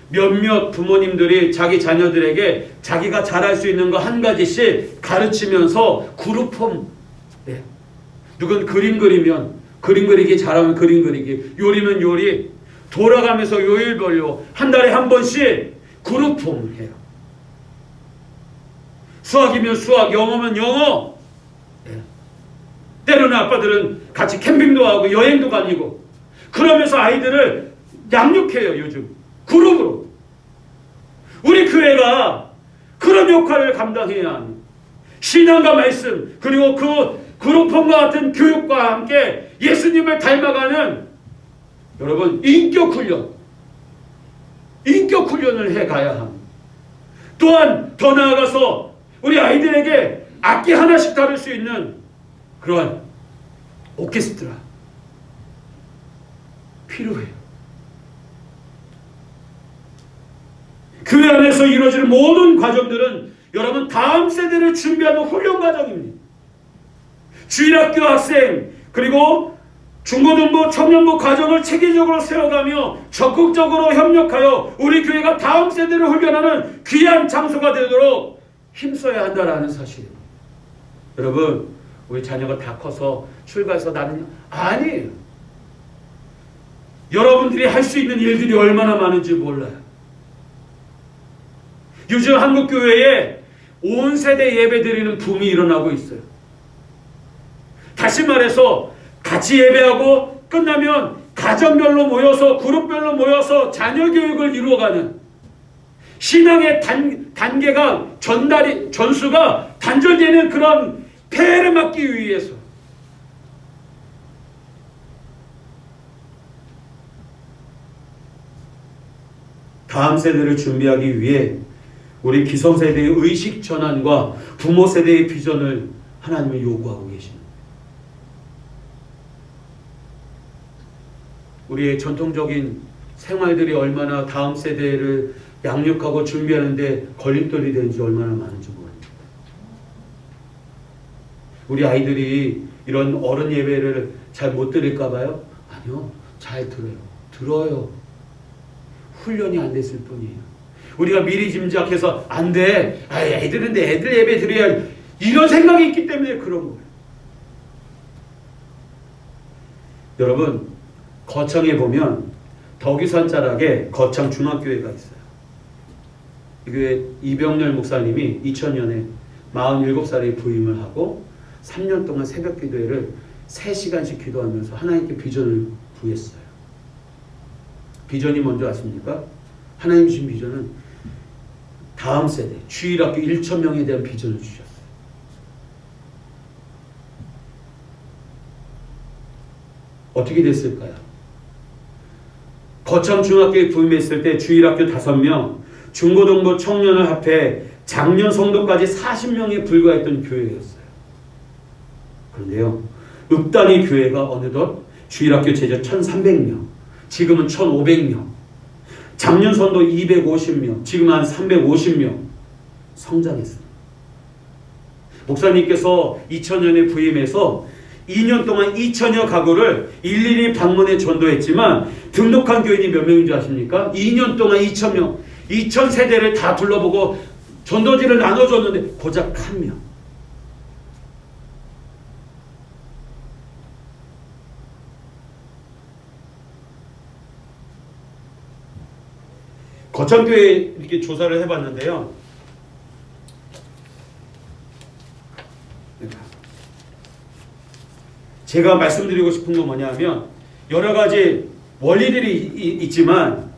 몇몇 부모님들이 자기 자녀들에게 자기가 잘할 수 있는 거 한 가지씩 가르치면서 그룹홈. 네. 누군 그림 그리면 그림 그리기 잘하면 그림 그리기, 요리면 요리, 돌아가면서 요일별로 한 달에 한 번씩 그룹홈을 해요. 수학이면 수학, 영어면 영어. 네. 때로는 아빠들은 같이 캠핑도 하고 여행도 다니고 그러면서 아이들을 양육해요. 요즘 그룹으로. 우리 교회가 그런 역할을 감당해야 합니다. 신앙과 말씀 그리고 그 그룹홈과 같은 교육과 함께 예수님을 닮아가는 여러분 인격 훈련을 해가야 합니다. 또한 더 나아가서 우리 아이들에게 악기 하나씩 다룰 수 있는 그러한 오케스트라 필요해요. 교회 안에서 이루어지는 모든 과정들은 여러분 다음 세대를 준비하는 훈련 과정입니다. 주일학교 학생 그리고 중고등부 청년부 과정을 체계적으로 세워가며 적극적으로 협력하여 우리 교회가 다음 세대를 훈련하는 귀한 장소가 되도록 힘써야 한다는 사실입니다. 여러분 우리 자녀가 다 커서 출가해서 나는 아니에요. 여러분들이 할 수 있는 일들이 얼마나 많은지 몰라요. 요즘 한국교회에 온 세대 예배 드리는 붐이 일어나고 있어요. 다시 말해서 같이 예배하고 끝나면 가정별로 모여서 그룹별로 모여서 자녀 교육을 이루어가는 신앙의 단계가 전수가 단절되는 그런 폐해를 막기 위해서 다음 세대를 준비하기 위해 우리 기성세대의 의식 전환과 부모 세대의 비전을 하나님은 요구하고 계십니다. 우리의 전통적인 생활들이 얼마나 다음 세대를 양육하고 준비하는데 걸림돌이 되는지 얼마나 많은지 모릅니다. 우리 아이들이 이런 어른 예배를 잘 못 들을까 봐요? 아니요. 잘 들어요. 훈련이 안 됐을 뿐이에요. 우리가 미리 짐작해서 안 돼. 애들은 애들 예배 드려야 이런 생각이 있기 때문에 그런 거예요. 여러분 거창에 보면 덕유산 자락에 거창 중학교회가 있어요. 이 교회 이병렬 목사님이 2000년에 47살에 부임을 하고 3년 동안 새벽 기도회를 3시간씩 기도하면서 하나님께 비전을 부했어요. 비전이 뭔지 아십니까? 하나님 주신 비전은 다음 세대 주일학교 1,000명에 대한 비전을 주셨어요. 어떻게 됐을까요? 거창 중학교에 부임했을 때 주일학교 5명, 중고등부 청년을 합해 장년 성도까지 40명에 불과했던 교회였어요. 그런데요, 읍단위 교회가 어느덧 주일학교 제자 1,300명, 지금은 1,500명, 장년 성도 250명, 지금 한 350명 성장했습니다. 목사님께서 2000년에 부임해서 2년 동안 2,000여 가구를 일일이 방문해 전도했지만 등록한 교인이 몇 명인 줄 아십니까? 2년 동안 2,000명, 2,000세대를 다 둘러보고 전도지를 나눠줬는데 고작 1명. 거창교회 이렇게 조사를 해봤는데요. 제가 말씀드리고 싶은 건 뭐냐면 여러 가지 원리들이 있지만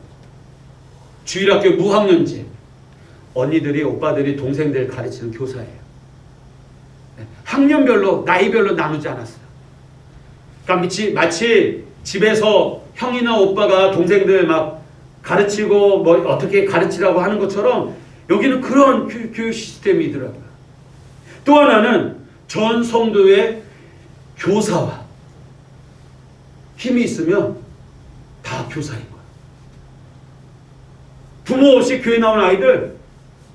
주일학교 무학년제 언니들이 오빠들이 동생들 가르치는 교사예요. 학년별로 나이별로 나누지 않았어요. 그러니까 마치 집에서 형이나 오빠가 동생들 막 가르치고 뭐 어떻게 가르치라고 하는 것처럼 여기는 그런 교육 시스템이더라고요. 또 하나는 전 성도의 교사와 힘이 있으면 다 교사인 거예요. 부모 없이 교회 나온 아이들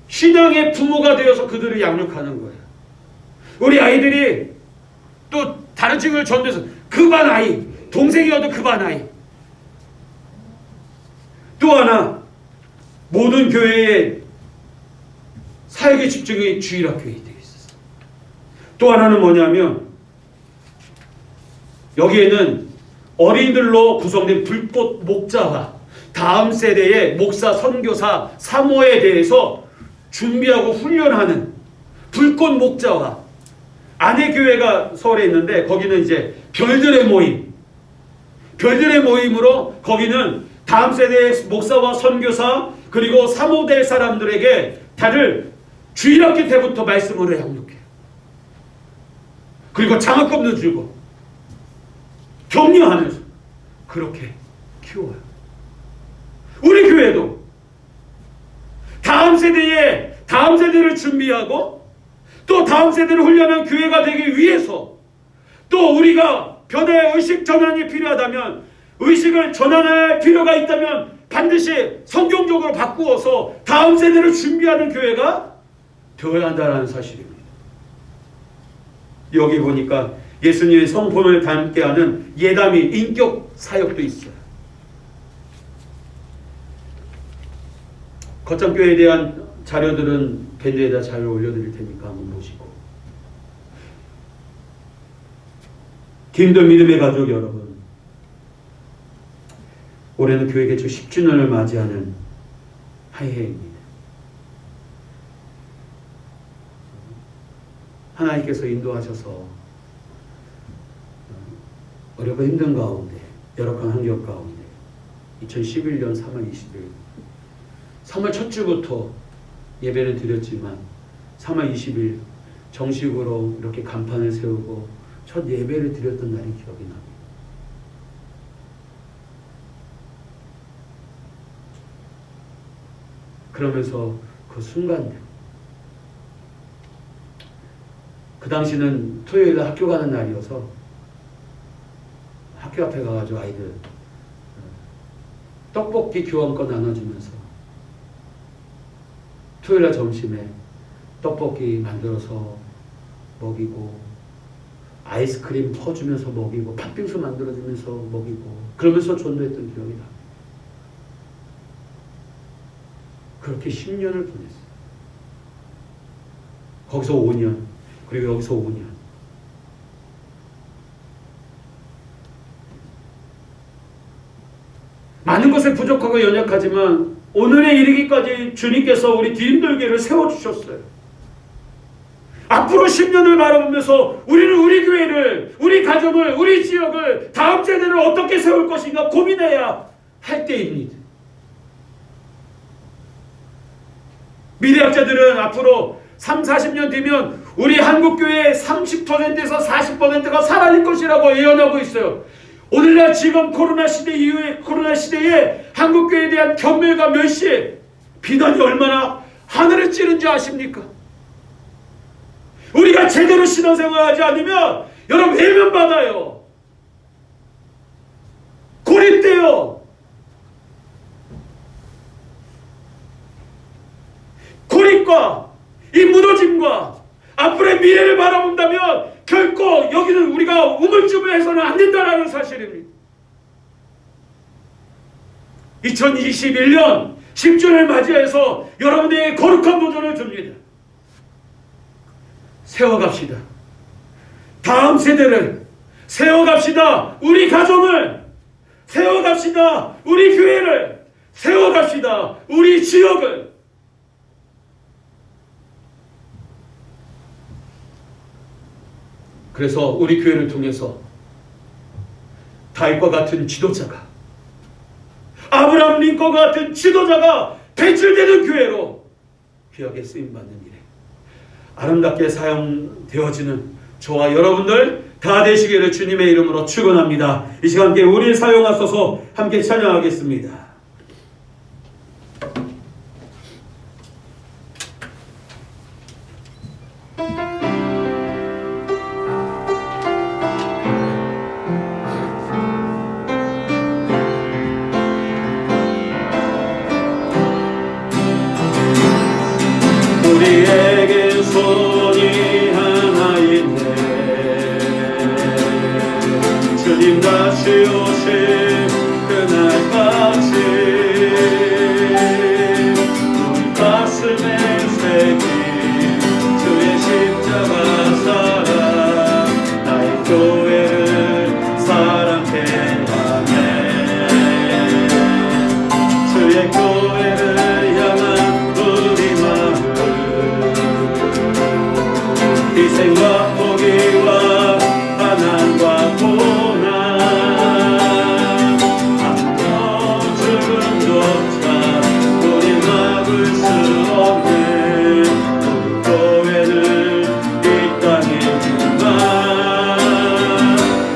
신앙의 부모가 되어서 그들을 양육하는 거예요. 우리 아이들이 또 다른 친구를 전도해서 그 반 아이, 동생이어도 그 반 아이. 또 하나 모든 교회의 사역의 집중이 주일학교에 되어 있었어요. 또 하나는 뭐냐면 여기에는 어린이들로 구성된 불꽃 목자와 다음 세대의 목사, 선교사, 사모에 대해서 준비하고 훈련하는 불꽃 목자와 아내 교회가 서울에 있는데 거기는 이제 별들의 모임. 별들의 모임으로 거기는 다음 세대의 목사와 선교사 그리고 사모될 사람들에게 다들 주일학교 때부터 말씀으로 양육해요. 그리고 장학금도 주고 격려하면서 그렇게 키워요. 우리 교회도 다음 세대를 준비하고 또 다음 세대를 훈련한 교회가 되기 위해서 또 우리가 변화의 의식 전환이 필요하다면 의식을 전환할 필요가 있다면 반드시 성경적으로 바꾸어서 다음 세대를 준비하는 교회가 되어야 한다는 사실입니다. 여기 보니까 예수님의 성품을 닮게 하는 예담이 인격 사역도 있어요. 거창교회에 대한 자료들은 밴드에다 잘 올려드릴 테니까 한번 보시고. 힘든 믿음의 가족 여러분, 올해는 교회 개최 10주년을 맞이하는 해입니다. 하나님께서 인도하셔서 어렵고 힘든 가운데 열악한 환경 가운데 2011년 3월 20일 3월 첫 주부터 예배를 드렸지만 3월 20일 정식으로 이렇게 간판을 세우고 첫 예배를 드렸던 날이 기억이 납니다. 그러면서 그 순간들, 그 당시는 토요일에 학교 가는 날이어서 학교 앞에 가가지고 아이들 떡볶이 교환권 나눠주면서 토요일날 점심에 떡볶이 만들어서 먹이고 아이스크림 퍼주면서 먹이고 팥빙수 만들어주면서 먹이고 그러면서 전도했던 기억이 납니다. 그렇게 10년을 보냈어요. 거기서 5년 그리고 여기서 5년. 많은 것에 부족하고 연약하지만 오늘에 이르기까지 주님께서 우리 디딤돌교회를 세워주셨어요. 앞으로 10년을 바라보면서 우리는 우리 교회를, 우리 가정을, 우리 지역을, 다음 세대를 어떻게 세울 것인가 고민해야 할 때입니다. 미래학자들은 앞으로 3, 40년 뒤면 우리 한국교회의 30%에서 40%가 사라질 것이라고 예언하고 있어요. 오늘날 지금 코로나 시대 이후에 코로나 시대에 한국교회에 대한 경멸과 멸시, 비난이 얼마나 하늘을 찌른지 아십니까? 우리가 제대로 신앙생활하지 않으면 여러분 외면받아요. 고립돼요. 고립과 이 무너짐과 앞으로의 미래를 바라본다면 결코 여기는 우리가 우물쭈물해서는 안 된다는 사실입니다. 2021년 10주년을 맞이해서 여러분에게 거룩한 도전을 줍니다. 세워갑시다. 다음 세대를 세워갑시다. 우리 가정을 세워갑시다. 우리 교회를 세워갑시다. 우리 지역을. 그래서 우리 교회를 통해서 다윗과 같은 지도자가, 아브라함 링컨과 같은 지도자가 배출되는 교회로 귀하게 쓰임받는 일에 아름답게 사용되어지는 저와 여러분들 다 되시기를 주님의 이름으로 축원합니다. 이 시간 함께 우리를 사용하소서 함께 찬양하겠습니다. 우리에게 손이 하나 있네. 주님 다시 오실 그날까지 우리 가슴에 새긴 주의 십자가 사랑, 나의 교회를 사랑케 하네. 주의 교회를 향한 우리 마음, 희생과 포기와 가난과 고난, 한번 죽음조차 우리 막을 수 없는 우리 교회를 이 땅에 두마.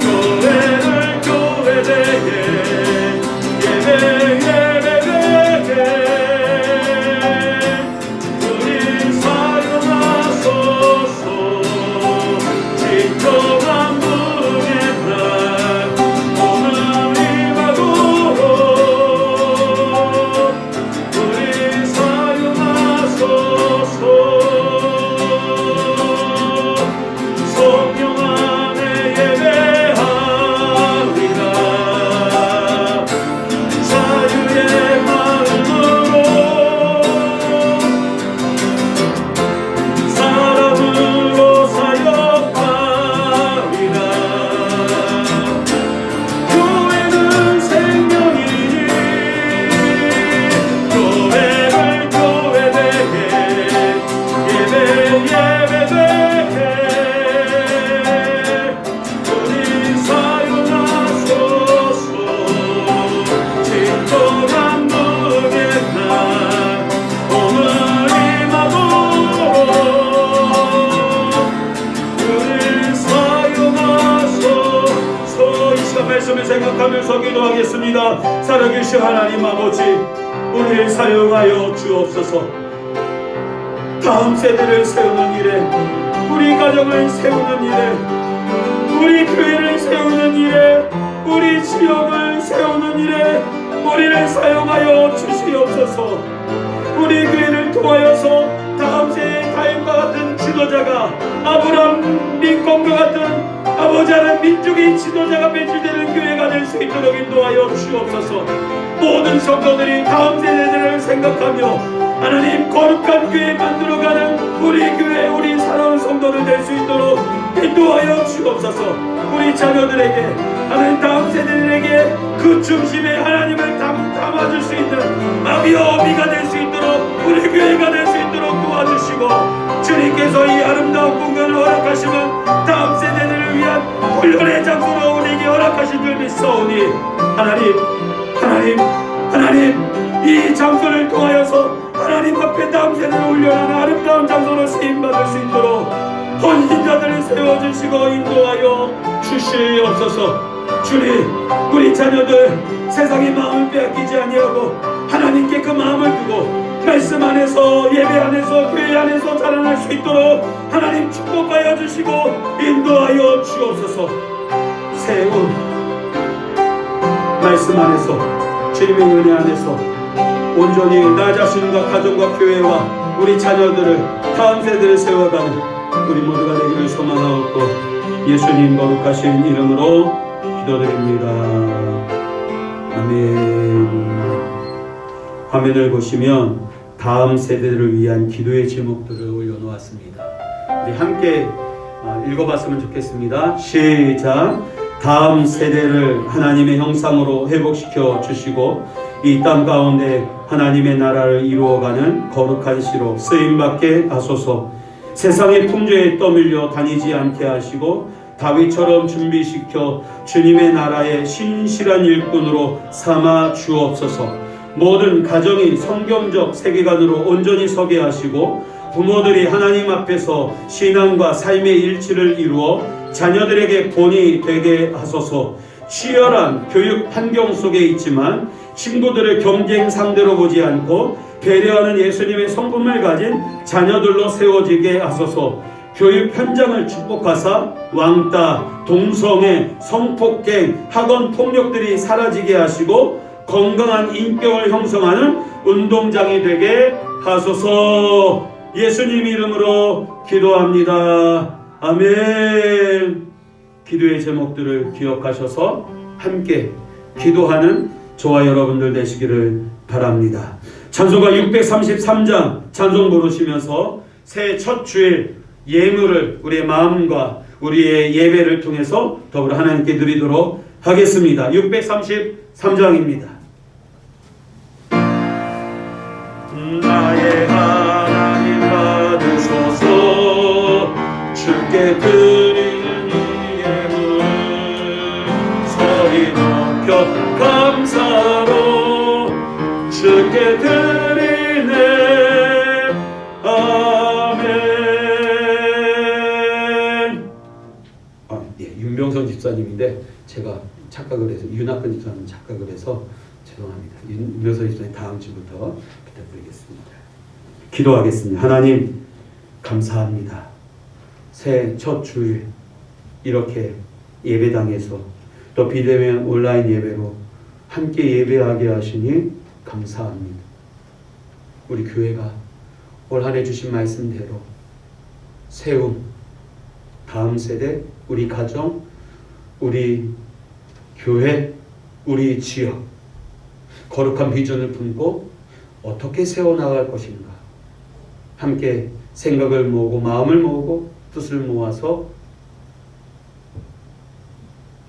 교회를 교회되게 예배되게 우리 사용하소서. 진정한 분의 날 오늘 임하고 우리 사용하소서. 성령 안에 예배하리라. 자유의 마음으로 사람으로 사역하리라. 교회는 생명이니 교회를 교회되게 예배되게 우리 사용하소서. 진정한 무게 날 오늘 임하고 우리 사용하소서. 이 시간 말씀을 생각하면서 기도하겠습니다. 살아계신 하나님 아버지, 우리를 사용하여 주옵소서. 다음 세대를 세우는 일에, 우리 가정을 세우는 일에, 우리 교회를 세우는 일에, 우리 지역을 세우는 일에 우리를 사용하여 주시옵소서. 우리 교회를 통하여서 다음 세대의 다윗과 같은 지도자가, 아브라함 링컨과 같은 아버지 하나님 민족의 지도자가 배출되는 교회가 될 수 있도록 인도하여 주옵소서. 모든 성도들이 다음 세대들을 생각하며 하나님 거룩한 교회 만들어가는 우리 교회, 우리 사랑하는 성도들 될 수 있도록 인도하여 주옵소서. 우리 자녀들에게, 하나님 다음 세대들에게 그 중심에 하나님을 담아 도와줄 수 있는 아비와 어미가 될 수 있도록, 우리 교회가 될 수 있도록 도와주시고, 주님께서 이 아름다운 공간을 허락하시면 다음 세대들을 위한 훈련의 장소로 우리에게 허락하신 줄 믿사오니, 하나님 이 장소를 통하여서 하나님 앞에 다음 세대를 훈련하는 아름다운 장소로 쓰임받을 수 있도록 헌신자들을 세워주시고 인도하여 주시옵소서. 주님, 우리 자녀들 세상의 마음을 빼앗기지 아니하고 하나님께 그 마음을 두고 말씀 안에서, 예배 안에서, 교회 안에서 자라날 수 있도록 하나님 축복하여 주시고 인도하여 주옵소서. 세운 말씀 안에서, 주님의 은혜 안에서 온전히 나 자신과 가정과 교회와 우리 자녀들을, 다음 세대를 세워가는 우리 모두가 되기를 소망하옵고 예수님 거룩하신 이름으로 기도드립니다. 아멘. 화면을 보시면 다음 세대를 위한 기도의 제목들을 올려놓았습니다. 우리 함께 읽어봤으면 좋겠습니다. 시작. 다음 세대를 하나님의 형상으로 회복시켜 주시고 이 땅 가운데 하나님의 나라를 이루어가는 거룩한 시로 쓰임받게 하소서. 세상의 풍조에 떠밀려 다니지 않게 하시고 다윗처럼 준비시켜 주님의 나라의 신실한 일꾼으로 삼아 주옵소서. 모든 가정이 성경적 세계관으로 온전히 서게 하시고 부모들이 하나님 앞에서 신앙과 삶의 일치를 이루어 자녀들에게 본이 되게 하소서. 치열한 교육 환경 속에 있지만 친구들을 경쟁 상대로 보지 않고 배려하는 예수님의 성품을 가진 자녀들로 세워지게 하소서. 교육 현장을 축복하사 왕따, 동성애, 성폭행, 학원 폭력들이 사라지게 하시고 건강한 인격을 형성하는 운동장이 되게 하소서. 예수님 이름으로 기도합니다. 아멘. 기도의 제목들을 기억하셔서 함께 기도하는 저와 여러분들 되시기를 바랍니다. 찬송가 633장 찬송 부르시면서 새해 첫 주일 예물을 우리의 마음과 우리의 예배를 통해서 더불어 하나님께 드리도록 하겠습니다. 633장입니다. 나의 하나님 받으소서. 주께 드리는 이 예물 소리 높여 감사로 주께 드리네. 아멘. 윤병선 집사님인데 제가 착각을 해서, 윤학근 집사님 착각을 해서 죄송합니다. 윤병선 집사님 다음 주부터 부탁드리겠습니다. 기도하겠습니다. 하나님 감사합니다. 새해 첫 주일 이렇게 예배당에서 또 비대면 온라인 예배로 함께 예배하게 하시니 감사합니다. 우리 교회가 올 한 해 주신 말씀대로 세움, 다음 세대, 우리 가정, 우리 교회, 우리 지역 거룩한 비전을 품고 어떻게 세워나갈 것인가 함께 생각을 모으고 마음을 모으고 뜻을 모아서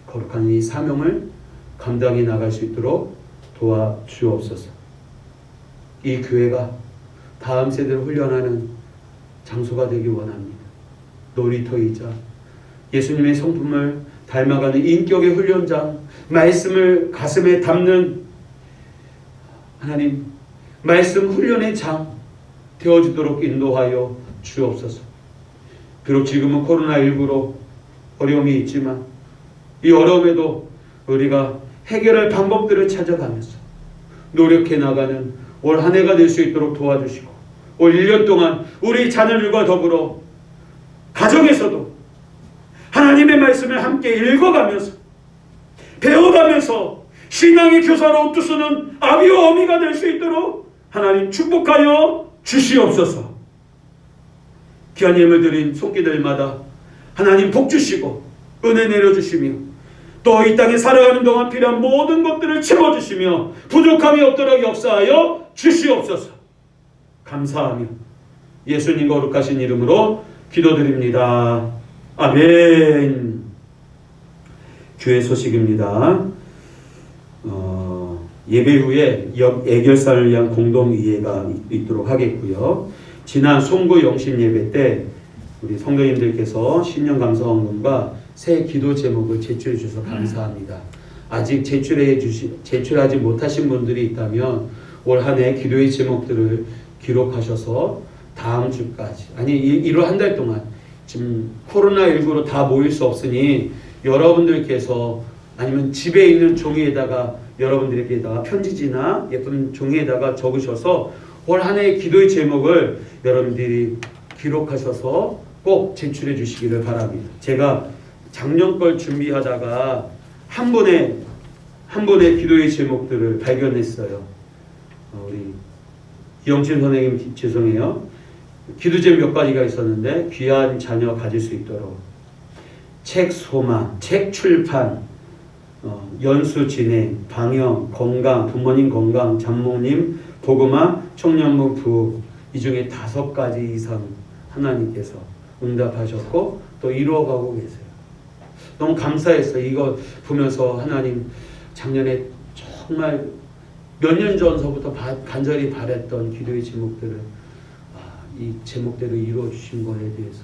거룩한 이 사명을 감당해 나갈 수 있도록 도와주옵소서. 이 교회가 다음 세대를 훈련하는 장소가 되기 원합니다. 놀이터이자 예수님의 성품을 닮아가는 인격의 훈련장, 말씀을 가슴에 담는 하나님 말씀 훈련의 장 되어주도록 인도하여 주옵소서. 비록 지금은 코로나19로 어려움이 있지만 이 어려움에도 우리가 해결할 방법들을 찾아가면서 노력해 나가는 올 한 해가 될 수 있도록 도와주시고 올 1년 동안 우리 자녀들과 더불어 가정에서도 하나님의 말씀을 함께 읽어가면서 배워가면서 신앙의 교사로 웃두쓰는 아비와 어미가 될 수 있도록 하나님 축복하여 주시옵소서. 귀한 예물 드린 손길들마다 하나님 복 주시고 은혜 내려주시며 또 이 땅에 살아가는 동안 필요한 모든 것들을 채워주시며 부족함이 없도록 역사하여 주시옵소서. 감사하며 예수님 거룩하신 이름으로 기도드립니다. 아멘. 교회 소식입니다. 예배 후에 애결사를 위한 공동이해가 있도록 하겠고요. 지난 송구 영신 예배 때 우리 성도님들께서 신년 감사헌금과 새 기도 제목을 제출해 주셔서 감사합니다. 아직 제출하지 못하신 분들이 있다면 올 한 해 기도의 제목들을 기록하셔서 다음 주까지, 아니 1월 한 달 동안, 지금 코로나19로 다 모일 수 없으니 여러분들께서 아니면 집에 있는 종이에다가 여러분들에게다가 편지지나 예쁜 종이에다가 적으셔서 올 한 해의 기도의 제목을 여러분들이 기록하셔서 꼭 제출해 주시기를 바랍니다. 제가 작년 걸 준비하다가 한 번의 기도의 제목들을 발견했어요. 우리 이영진 선생님 죄송해요. 기도 제목 몇 가지가 있었는데 귀한 자녀 가질 수 있도록, 책 소망, 책 출판, 연수 진행, 방역, 건강, 부모님 건강, 장모님, 복음화, 청년부 부흥, 이 중에 5가지 이상 하나님께서 응답하셨고 또 이루어가고 계세요. 너무 감사했어요. 이거 보면서 하나님 작년에 정말 몇 년 전서부터 간절히 바랬던 기도의 제목들을 이 제목대로 이루어 주신 거에 대해서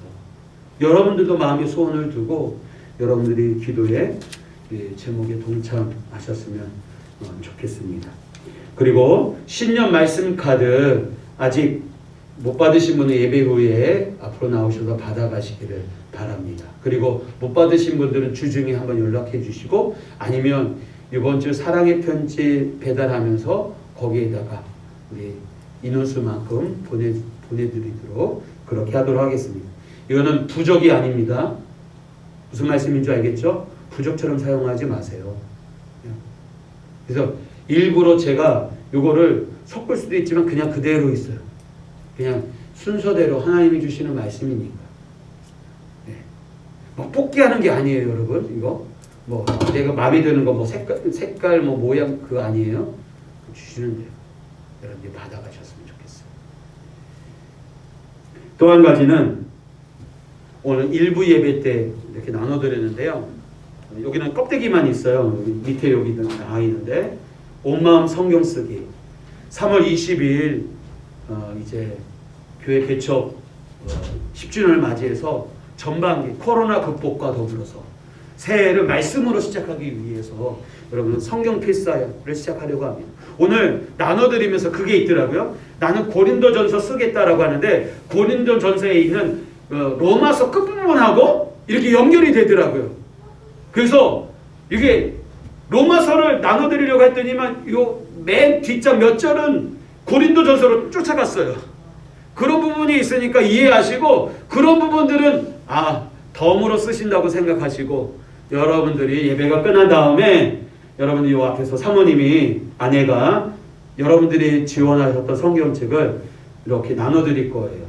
여러분들도 마음에 소원을 두고 여러분들이 기도에 제목에 동참하셨으면 좋겠습니다. 그리고 신년 말씀 카드 아직 못 받으신 분은 예배 후에 앞으로 나오셔서 받아가시기를 바랍니다. 그리고 못 받으신 분들은 주중에 한번 연락해 주시고, 아니면 이번 주 사랑의 편지 배달하면서 거기에다가 우리 인원수만큼 보내드리도록 그렇게 하도록 하겠습니다. 이거는 부적이 아닙니다. 무슨 말씀인 줄 알겠죠? 부적처럼 사용하지 마세요. 그래서 일부러 제가 이거를 섞을 수도 있지만 그냥 그대로 있어요. 그냥 순서대로 하나님이 주시는 말씀이니까. 네. 뭐 뽑기 하는 게 아니에요, 여러분. 이거 뭐 내가 마음에 드는 거 뭐 색깔 뭐 모양 그거 아니에요. 주시는 대로 여러분들이 받아가셨으면 좋겠어요. 또 한 가지는 오늘 일부 예배 때 이렇게 나눠드렸는데요. 여기는 껍데기만 있어요. 밑에 여기 나와 있는데 온 마음 성경 쓰기. 3월 22일 이제 교회 개척 10주년을 맞이해서 전반기 코로나 극복과 더불어서 새해를 말씀으로 시작하기 위해서 여러분 성경 필사를 시작하려고 합니다. 오늘 나눠드리면서 그게 있더라고요. 나는 고린도전서 쓰겠다라고 하는데 고린도전서에 있는 로마서 끝부분하고 이렇게 연결이 되더라고요. 그래서 이게 로마서를 나눠드리려고 했더니만 요 맨 뒷장 몇 절은 고린도전서로 쫓아갔어요. 그런 부분이 있으니까 이해하시고, 그런 부분들은 덤으로 쓰신다고 생각하시고, 여러분들이 예배가 끝난 다음에 여러분들 요 앞에서 사모님이, 아내가 여러분들이 지원하셨던 성경책을 이렇게 나눠드릴 거예요.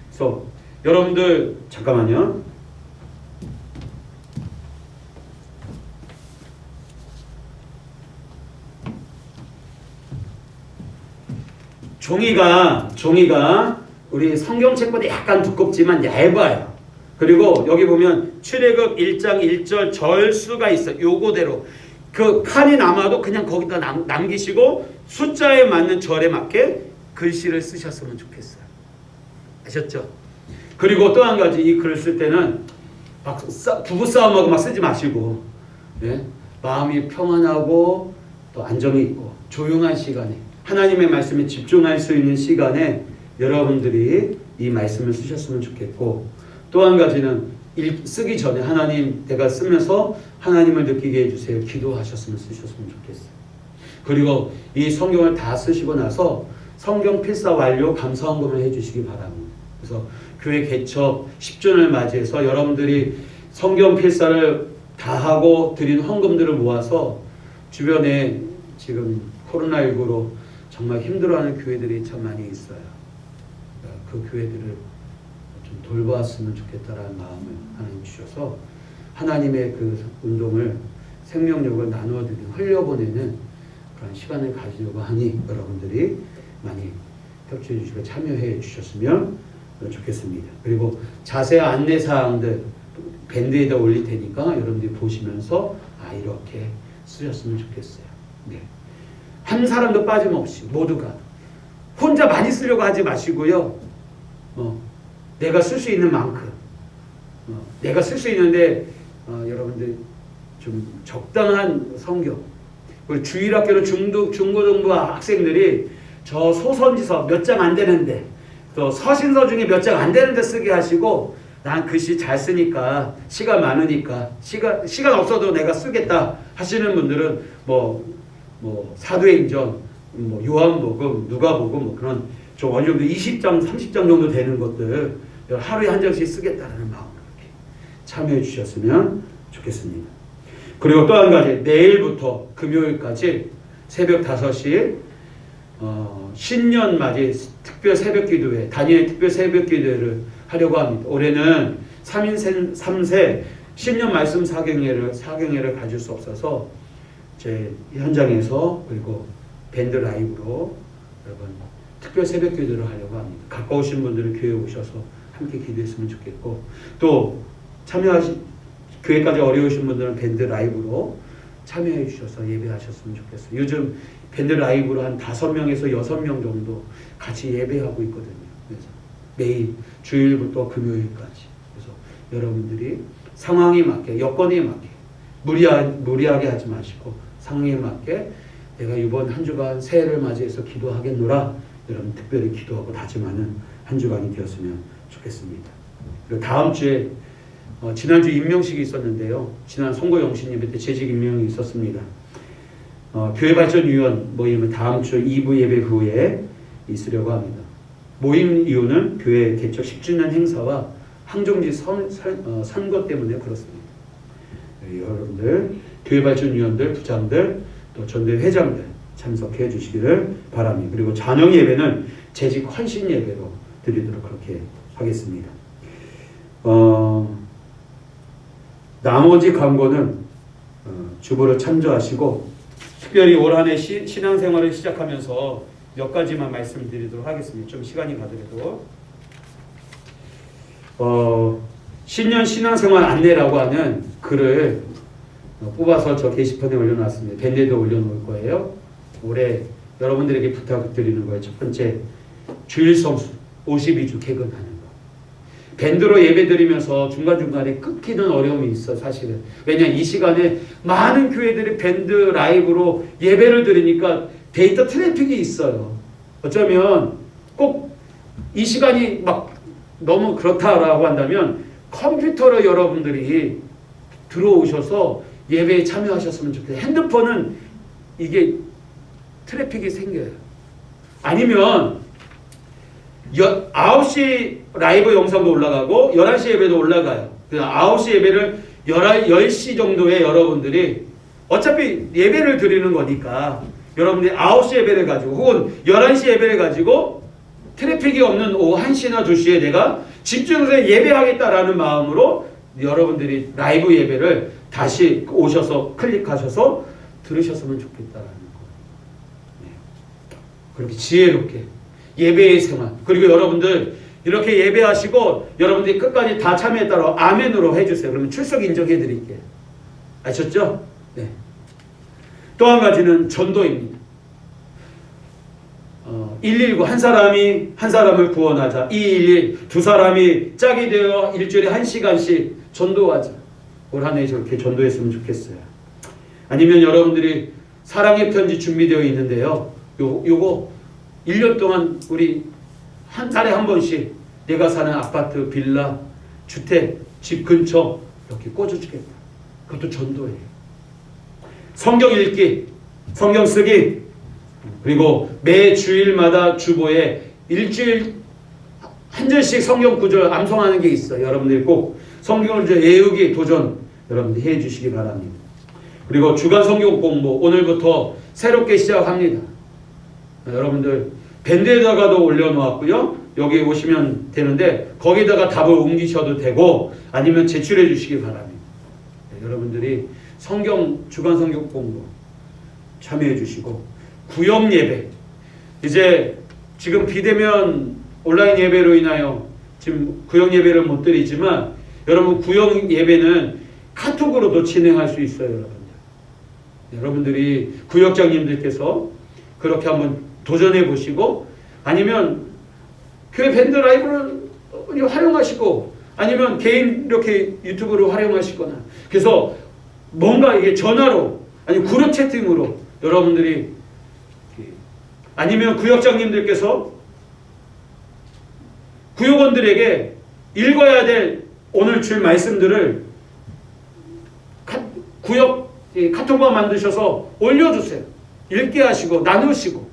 그래서 여러분들 잠깐만요. 종이가 우리 성경책보다 약간 두껍지만 얇아요. 그리고 여기 보면 출애굽 1장 1절 절수가 있어요. 요거대로 그 칸이 남아도 그냥 거기다 남기시고 숫자에 맞는 절에 맞게 글씨를 쓰셨으면 좋겠어요. 아셨죠? 그리고 또 한 가지, 이 글을 쓸 때는 막 부부싸움하고 막 쓰지 마시고, 예? 마음이 평안하고 또 안정이 있고 조용한 시간에 하나님의 말씀에 집중할 수 있는 시간에 여러분들이 이 말씀을 쓰셨으면 좋겠고, 또 한 가지는 쓰기 전에 하나님, 내가 쓰면서 하나님을 느끼게 해주세요. 기도하셨으면 쓰셨으면 좋겠어요. 그리고 이 성경을 다 쓰시고 나서 성경 필사 완료 감사헌금을 해주시기 바랍니다. 그래서 교회 개척 10주년을 맞이해서 여러분들이 성경 필사를 다 하고 드린 헌금들을 모아서 주변에 지금 코로나19로 정말 힘들어하는 교회들이 참 많이 있어요. 그 교회들을 좀 돌보았으면 좋겠다라는 마음을 하나님 주셔서 하나님의 그 운동을, 생명력을 나누어드리는, 흘려보내는 그런 시간을 가지려고 하니 여러분들이 많이 협조해 주시고 참여해 주셨으면 좋겠습니다. 그리고 자세한 안내사항들 밴드에다 올릴 테니까 여러분들이 보시면서 이렇게 쓰셨으면 좋겠어요. 네. 한 사람도 빠짐없이 모두가 혼자 많이 쓰려고 하지 마시고요. 내가 쓸 수 있는 만큼 내가 쓸 수 있는데 여러분들 좀 적당한 성경, 우리 주일학교는 중고등부 학생들이 저 소선지서 몇 장 안 되는데 또 서신서 중에 몇 장 안 되는데 쓰게 하시고, 난 글씨 잘 쓰니까 시간 많으니까 시간 없어도 내가 쓰겠다 하시는 분들은 사도행전, 요한복음, 누가복음 그런 좀 어느 정도 20장 30장 정도 되는 것들 하루에 한 장씩 쓰겠다는 마음으로 이렇게 참여해 주셨으면 좋겠습니다. 그리고 또 한 가지, 내일부터 금요일까지 새벽 5시 신년 맞이 특별 새벽 기도회, 다니엘 특별 새벽 기도회를 하려고 합니다. 올해는 3인 3세 신년 말씀 사경회를 가질 수 없어서 제 현장에서 그리고 밴드 라이브로 여러분 특별 새벽 기도를 하려고 합니다. 가까우신 분들은 교회에 오셔서 함께 기도했으면 좋겠고, 또 교회까지 어려우신 분들은 밴드 라이브로 참여해 주셔서 예배하셨으면 좋겠어요. 요즘 밴드 라이브로 한 5명에서 6명 정도 같이 예배하고 있거든요. 그래서 매일 주일부터 금요일까지. 그래서 여러분들이 상황에 맞게, 여건에 맞게 무리하게 하지 마시고 상황에 맞게 내가 이번 한 주간 새해를 맞이해서 기도하겠노라, 여러분 특별히 기도하고 다짐하는 한 주간이 되었으면 좋겠습니다. 그리고 다음 주에 지난주 임명식이 있었는데요. 지난 송고영신 예배 때 재직 임명이 있었습니다. 교회발전위원 모임은 다음 주 2부 예배 후에 있으려고 합니다. 모임 이유는 교회 개척 10주년 행사와 항종지 선거 때문에 그렇습니다. 여러분들 교회발전위원들, 부장들, 또 전도회 회장들 참석해 주시기를 바랍니다. 그리고 잔영 예배는 재직 헌신 예배로 드리도록 그렇게 하겠습니다. 나머지 광고는 주보를 참조하시고, 특별히 올 한 해 신앙생활을 시작하면서 몇 가지만 말씀드리도록 하겠습니다. 좀 시간이 가더라도 신년 신앙생활 안내라고 하는 글을 뽑아서 저 게시판에 올려놨습니다. 밴드에도 올려놓을 거예요. 올해 여러분들에게 부탁드리는 거예요. 첫 번째, 주일 성수 52주 개근하는 거. 밴드로 예배 드리면서 중간중간에 끊기는 어려움이 있어, 사실은. 왜냐, 이 시간에 많은 교회들이 밴드 라이브로 예배를 드리니까 데이터 트래픽이 있어요. 어쩌면 꼭 이 시간이 막 너무 그렇다라고 한다면 컴퓨터로 여러분들이 들어오셔서 예배에 참여하셨으면 좋겠어요. 핸드폰은 이게 트래픽이 생겨요. 아니면 9시 라이브 영상도 올라가고 11시 예배도 올라가요. 9시 예배를 10시 정도에 여러분들이 어차피 예배를 드리는 거니까 여러분들이 9시 예배를 가지고 혹은 11시 예배를 가지고 트래픽이 없는 오후 1시나 2시에 내가 집중해서 예배하겠다라는 마음으로 여러분들이 라이브 예배를 다시 오셔서 클릭하셔서 들으셨으면 좋겠다라는 거예요. 네. 그렇게 지혜롭게 예배의 생활, 그리고 여러분들 이렇게 예배하시고 여러분들이 끝까지 다 참여했다고 아멘으로 해주세요. 그러면 출석 인정해 드릴게요. 아셨죠? 네. 또 한 가지는 전도입니다. 119 한 사람을 구원하자. 211 두 사람이 짝이 되어 일주일에 1시간씩 전도하자. 올 한 해 저렇게 전도했으면 좋겠어요. 아니면 여러분들이 사랑의 편지 준비되어 있는데요. 요거 1년 동안 우리 한 달에 한 번씩 내가 사는 아파트, 빌라, 주택, 집 근처 이렇게 꽂아주겠다. 그것도 전도예요. 성경 읽기, 성경 쓰기, 그리고 매 주일마다 주보에 일주일 한 절씩 성경 구절 암송하는 게 있어요. 여러분들이 꼭 성경을 외우기 도전 여러분들 해 주시기 바랍니다. 그리고 주간 성경 공부 오늘부터 새롭게 시작합니다. 여러분들 밴드에다가도 올려놓았고요. 여기 오시면 되는데 거기다가 답을 옮기셔도 되고 아니면 제출해 주시기 바랍니다. 여러분들이 주간 성경 공부 참여해 주시고, 구역 예배, 이제 지금 비대면 온라인 예배로 인하여 지금 구역 예배를 못 드리지만 여러분 구역 예배는 카톡으로도 진행할 수 있어요. 여러분들이 구역장님들께서 그렇게 한번 도전해 보시고, 아니면 교회 밴드 라이브를 활용하시고, 아니면 개인 이렇게 유튜브로 활용하시거나, 그래서 뭔가 이게 전화로 아니면 그룹 채팅으로 여러분들이, 아니면 구역장님들께서 구역원들에게 읽어야 될 오늘 줄 말씀들을 구역 카톡방 만드셔서 올려주세요. 읽게 하시고 나누시고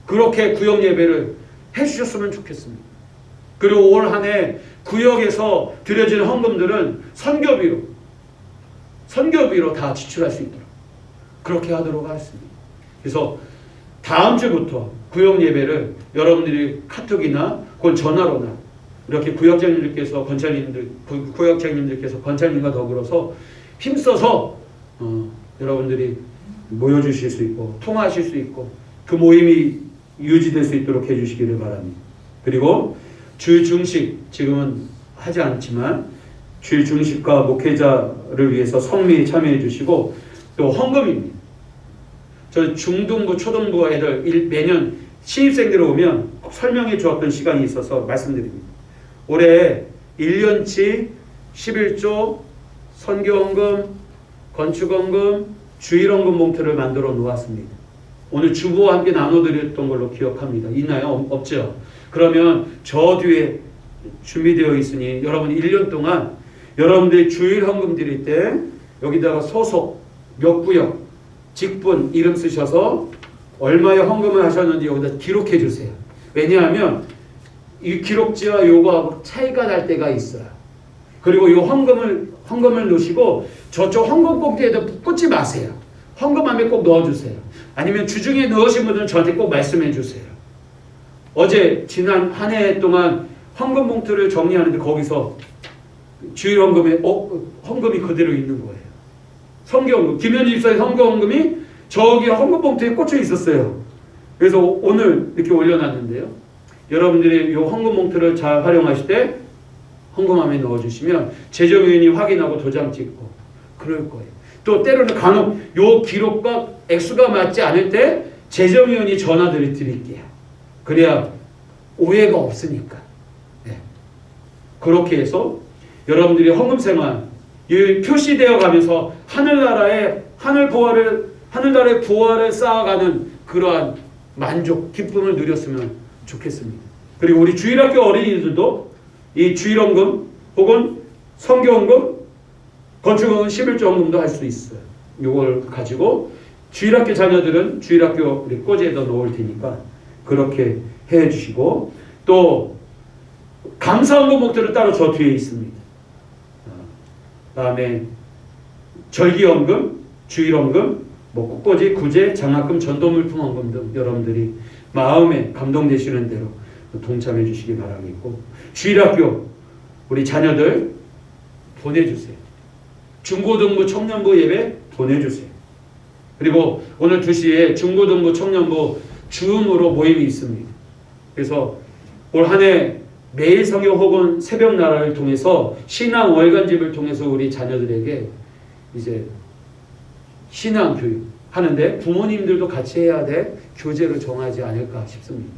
그렇게 구역 예배를 해주셨으면 좋겠습니다. 그리고 올 한 해 구역에서 드려지는 헌금들은 선교비로 다 지출할 수 있도록 그렇게 하도록 하겠습니다. 그래서 다음 주부터 구역 예배를 여러분들이 카톡이나 혹은 전화로나 이렇게 구역장님들께서 권찰님과 더불어서 힘써서 여러분들이 모여주실 수 있고 통화하실 수 있고 그 모임이 유지될 수 있도록 해주시기를 바랍니다. 그리고 주일 중식, 지금은 하지 않지만 주일 중식과 목회자를 위해서 성미에 참여해 주시고, 또 헌금입니다. 저 중등부, 초등부 애들 매년 신입생들 오면 설명해 주었던 시간이 있어서 말씀드립니다. 올해 1년치 11조 선교헌금, 건축헌금, 주일헌금 봉투를 만들어 놓았습니다. 오늘 주부와 함께 나눠드렸던 걸로 기억합니다. 있나요? 없죠? 그러면 저 뒤에 준비되어 있으니 여러분 1년 동안 여러분들이 주일 헌금 드릴 때 여기다가 소속, 몇 구역, 직분, 이름 쓰셔서 얼마의 헌금을 하셨는지 여기다 기록해 주세요. 왜냐하면 이 기록지와 요거하고 차이가 날 때가 있어요. 그리고 이 헌금을 넣으시고 저쪽 헌금 봉투에다 꽂지 마세요. 헌금함에 꼭 넣어주세요. 아니면 주중에 넣으신 분들은 저한테 꼭 말씀해 주세요. 어제 지난 한 해 동안 헌금 봉투를 정리하는데 거기서 주일 헌금에 헌금이 그대로 있는 거예요. 성경헌금, 김현지 집사의 성경헌금이 저기 헌금 봉투에 꽂혀 있었어요. 그래서 오늘 이렇게 올려놨는데요. 여러분들이 이 헌금 봉투를 잘 활용하실 때 헌금함에 넣어주시면 재정위원이 확인하고 도장 찍고 그럴 거예요. 또 때로는 간혹 이 기록과 액수가 맞지 않을 때 재정위원이 전화를 드릴게요. 그래야 오해가 없으니까. 네. 그렇게 해서 여러분들이 헌금 생활 표시되어 가면서 하늘나라의 부활을 쌓아가는 그러한 만족, 기쁨을 누렸으면 좋겠습니다. 그리고 우리 주일학교 어린이들도 이 주일헌금 혹은 성교헌금, 건축헌금, 11조 헌금도 할 수 있어요. 이걸 가지고 주일학교 자녀들은 주일학교 우리 꼬지에다 놓을 테니까 그렇게 해주시고, 또 감사헌금 목표는 따로 저 뒤에 있습니다. 다음에 절기헌금, 주일헌금, 꽃꽂이, 구제, 장학금, 전도물품 헌금 등 여러분들이 마음에 감동되시는 대로 동참해 주시기 바라겠고, 주일학교 우리 자녀들 보내주세요. 중고등부 청년부 예배 보내주세요. 그리고 오늘 2시에 중고등부 청년부 줌으로 모임이 있습니다. 그래서 올 한 해 매일 성경 혹은 새벽 나라를 통해서 신앙 월간집을 통해서 우리 자녀들에게 이제 신앙 교육 하는데 부모님들도 같이 해야 될 교재를 정하지 않을까 싶습니다.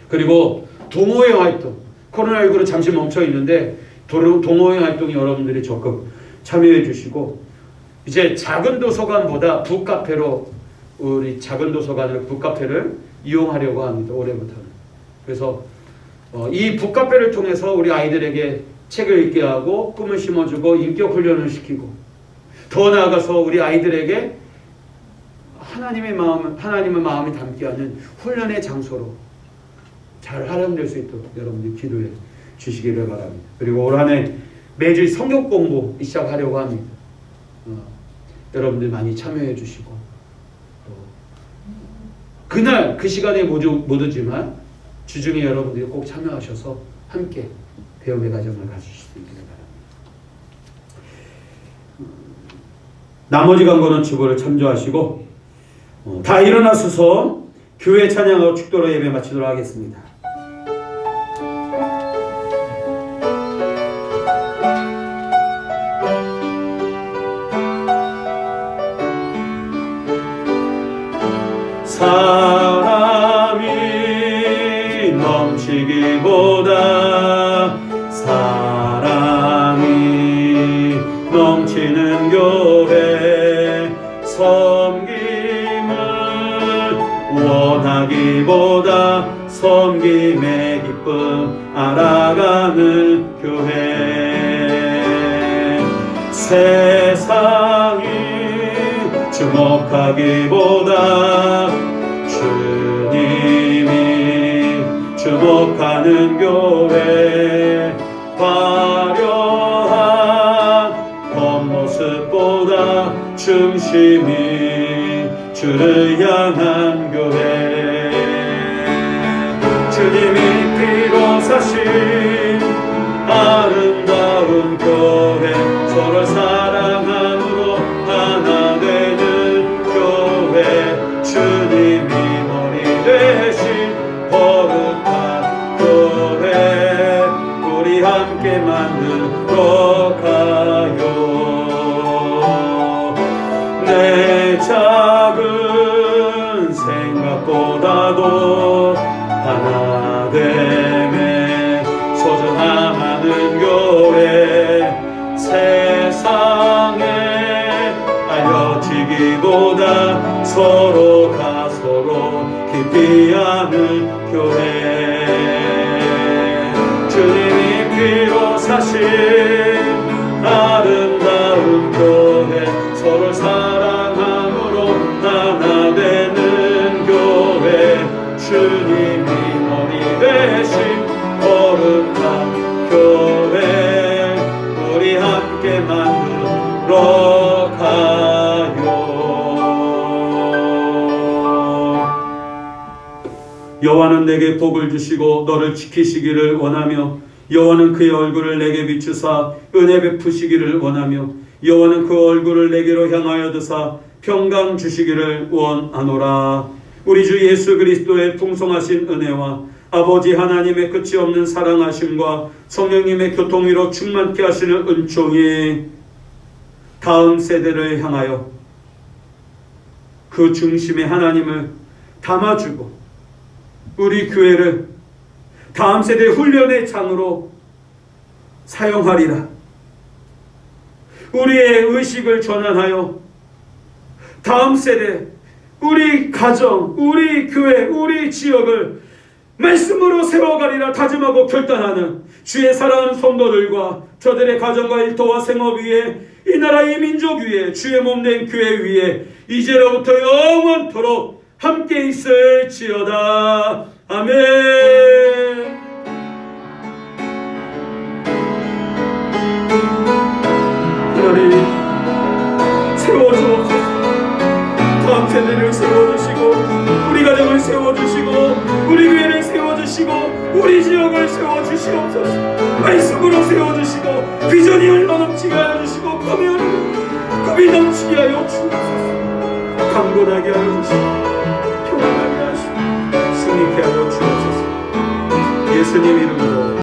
그리고 동호회 활동, 코로나19로 잠시 멈춰 있는데 동호회 활동이 여러분들이 적극 참여해 주시고, 이제 작은 도서관보다 북카페로 우리 작은 도서관을 북카페를 이용하려고 합니다. 올해부터는. 그래서 이 북카페를 통해서 우리 아이들에게 책을 읽게 하고 꿈을 심어주고 인격 훈련을 시키고, 더 나아가서 우리 아이들에게 하나님의 마음이 담게 하는 훈련의 장소로 잘 활용될 수 있도록 여러분들 기도해 주시기를 바랍니다. 그리고 올 한 해 매주 성경 공부 시작하려고 합니다. 여러분들 많이 참여해 주시고, 또 그날 그 시간에 못 오지만 주중에 여러분들이 꼭 참여하셔서 함께 배움의 과정을 가지실 수 있기를 바랍니다. 나머지 강건은 주보를 참조하시고 다 일어나서서 교회 찬양하고 축도로 예배 마치도록 하겠습니다. 사랑이 넘치기보다 사랑이 넘치는 교회, 섬김을 원하기보다 섬김의 기쁨 알아가는 교회, 세상이 주목하기보다 주님이 주목하는 교회, 화려한 겉모습보다 중심이 주를 향한 교회, 주님이 피로 사신 아름다운 교회, 서로 사랑함으로 하나 되는 교회, 주님이 머리 되신 거룩한 교회, 우리 함께 만들어 가요. 내 작은 생각보다도 하나 됨에 소중함하는 교회, 세상에 알려지기보다 서로가 서로 깊이 아는 교회, 주님이 피로 사신 아름다운 교회, 서로 사랑함으로 하나 되는 교회, 주님이 머리 되신 거룩한 교회, 우리 함께 만들어 가요. 여호와는 내게 복을 주시고 너를 지키시기를 원하며, 여호와는 그의 얼굴을 내게 비추사 은혜 베푸시기를 원하며, 여호와는 그 얼굴을 내게로 향하여 드사 평강 주시기를 원하노라. 우리 주 예수 그리스도의 풍성하신 은혜와 아버지 하나님의 끝이 없는 사랑하심과 성령님의 교통위로 충만케 하시는 은총이 다음 세대를 향하여 그 중심에 하나님을 담아주고 우리 교회를 다음 세대 훈련의 장으로 사용하리라. 우리의 의식을 전환하여 다음 세대, 우리 가정, 우리 교회, 우리 지역을 말씀으로 세워가리라 다짐하고 결단하는 주의 사랑하는 성도들과 저들의 가정과 일터와 생업 위에, 이 나라 이 민족 위에, 주의 몸된 교회 위에 이제로부터 영원토록 함께 있을지어다. 아멘. 하나님 세워주옵소서. 다음 세대를 세워주시고 우리 가정을 세워주시고 우리 교회를 세워주시고 우리 지역을 세워주시옵소서. 말씀으로 세워주시고 비전이 흘러넘치게 하여 주시고 꿈이 넘치게 하여 주옵소서. 강건하게 하여 주시고 평안하게 하시고 승리케 하여 주옵소서. 예수님 이름으로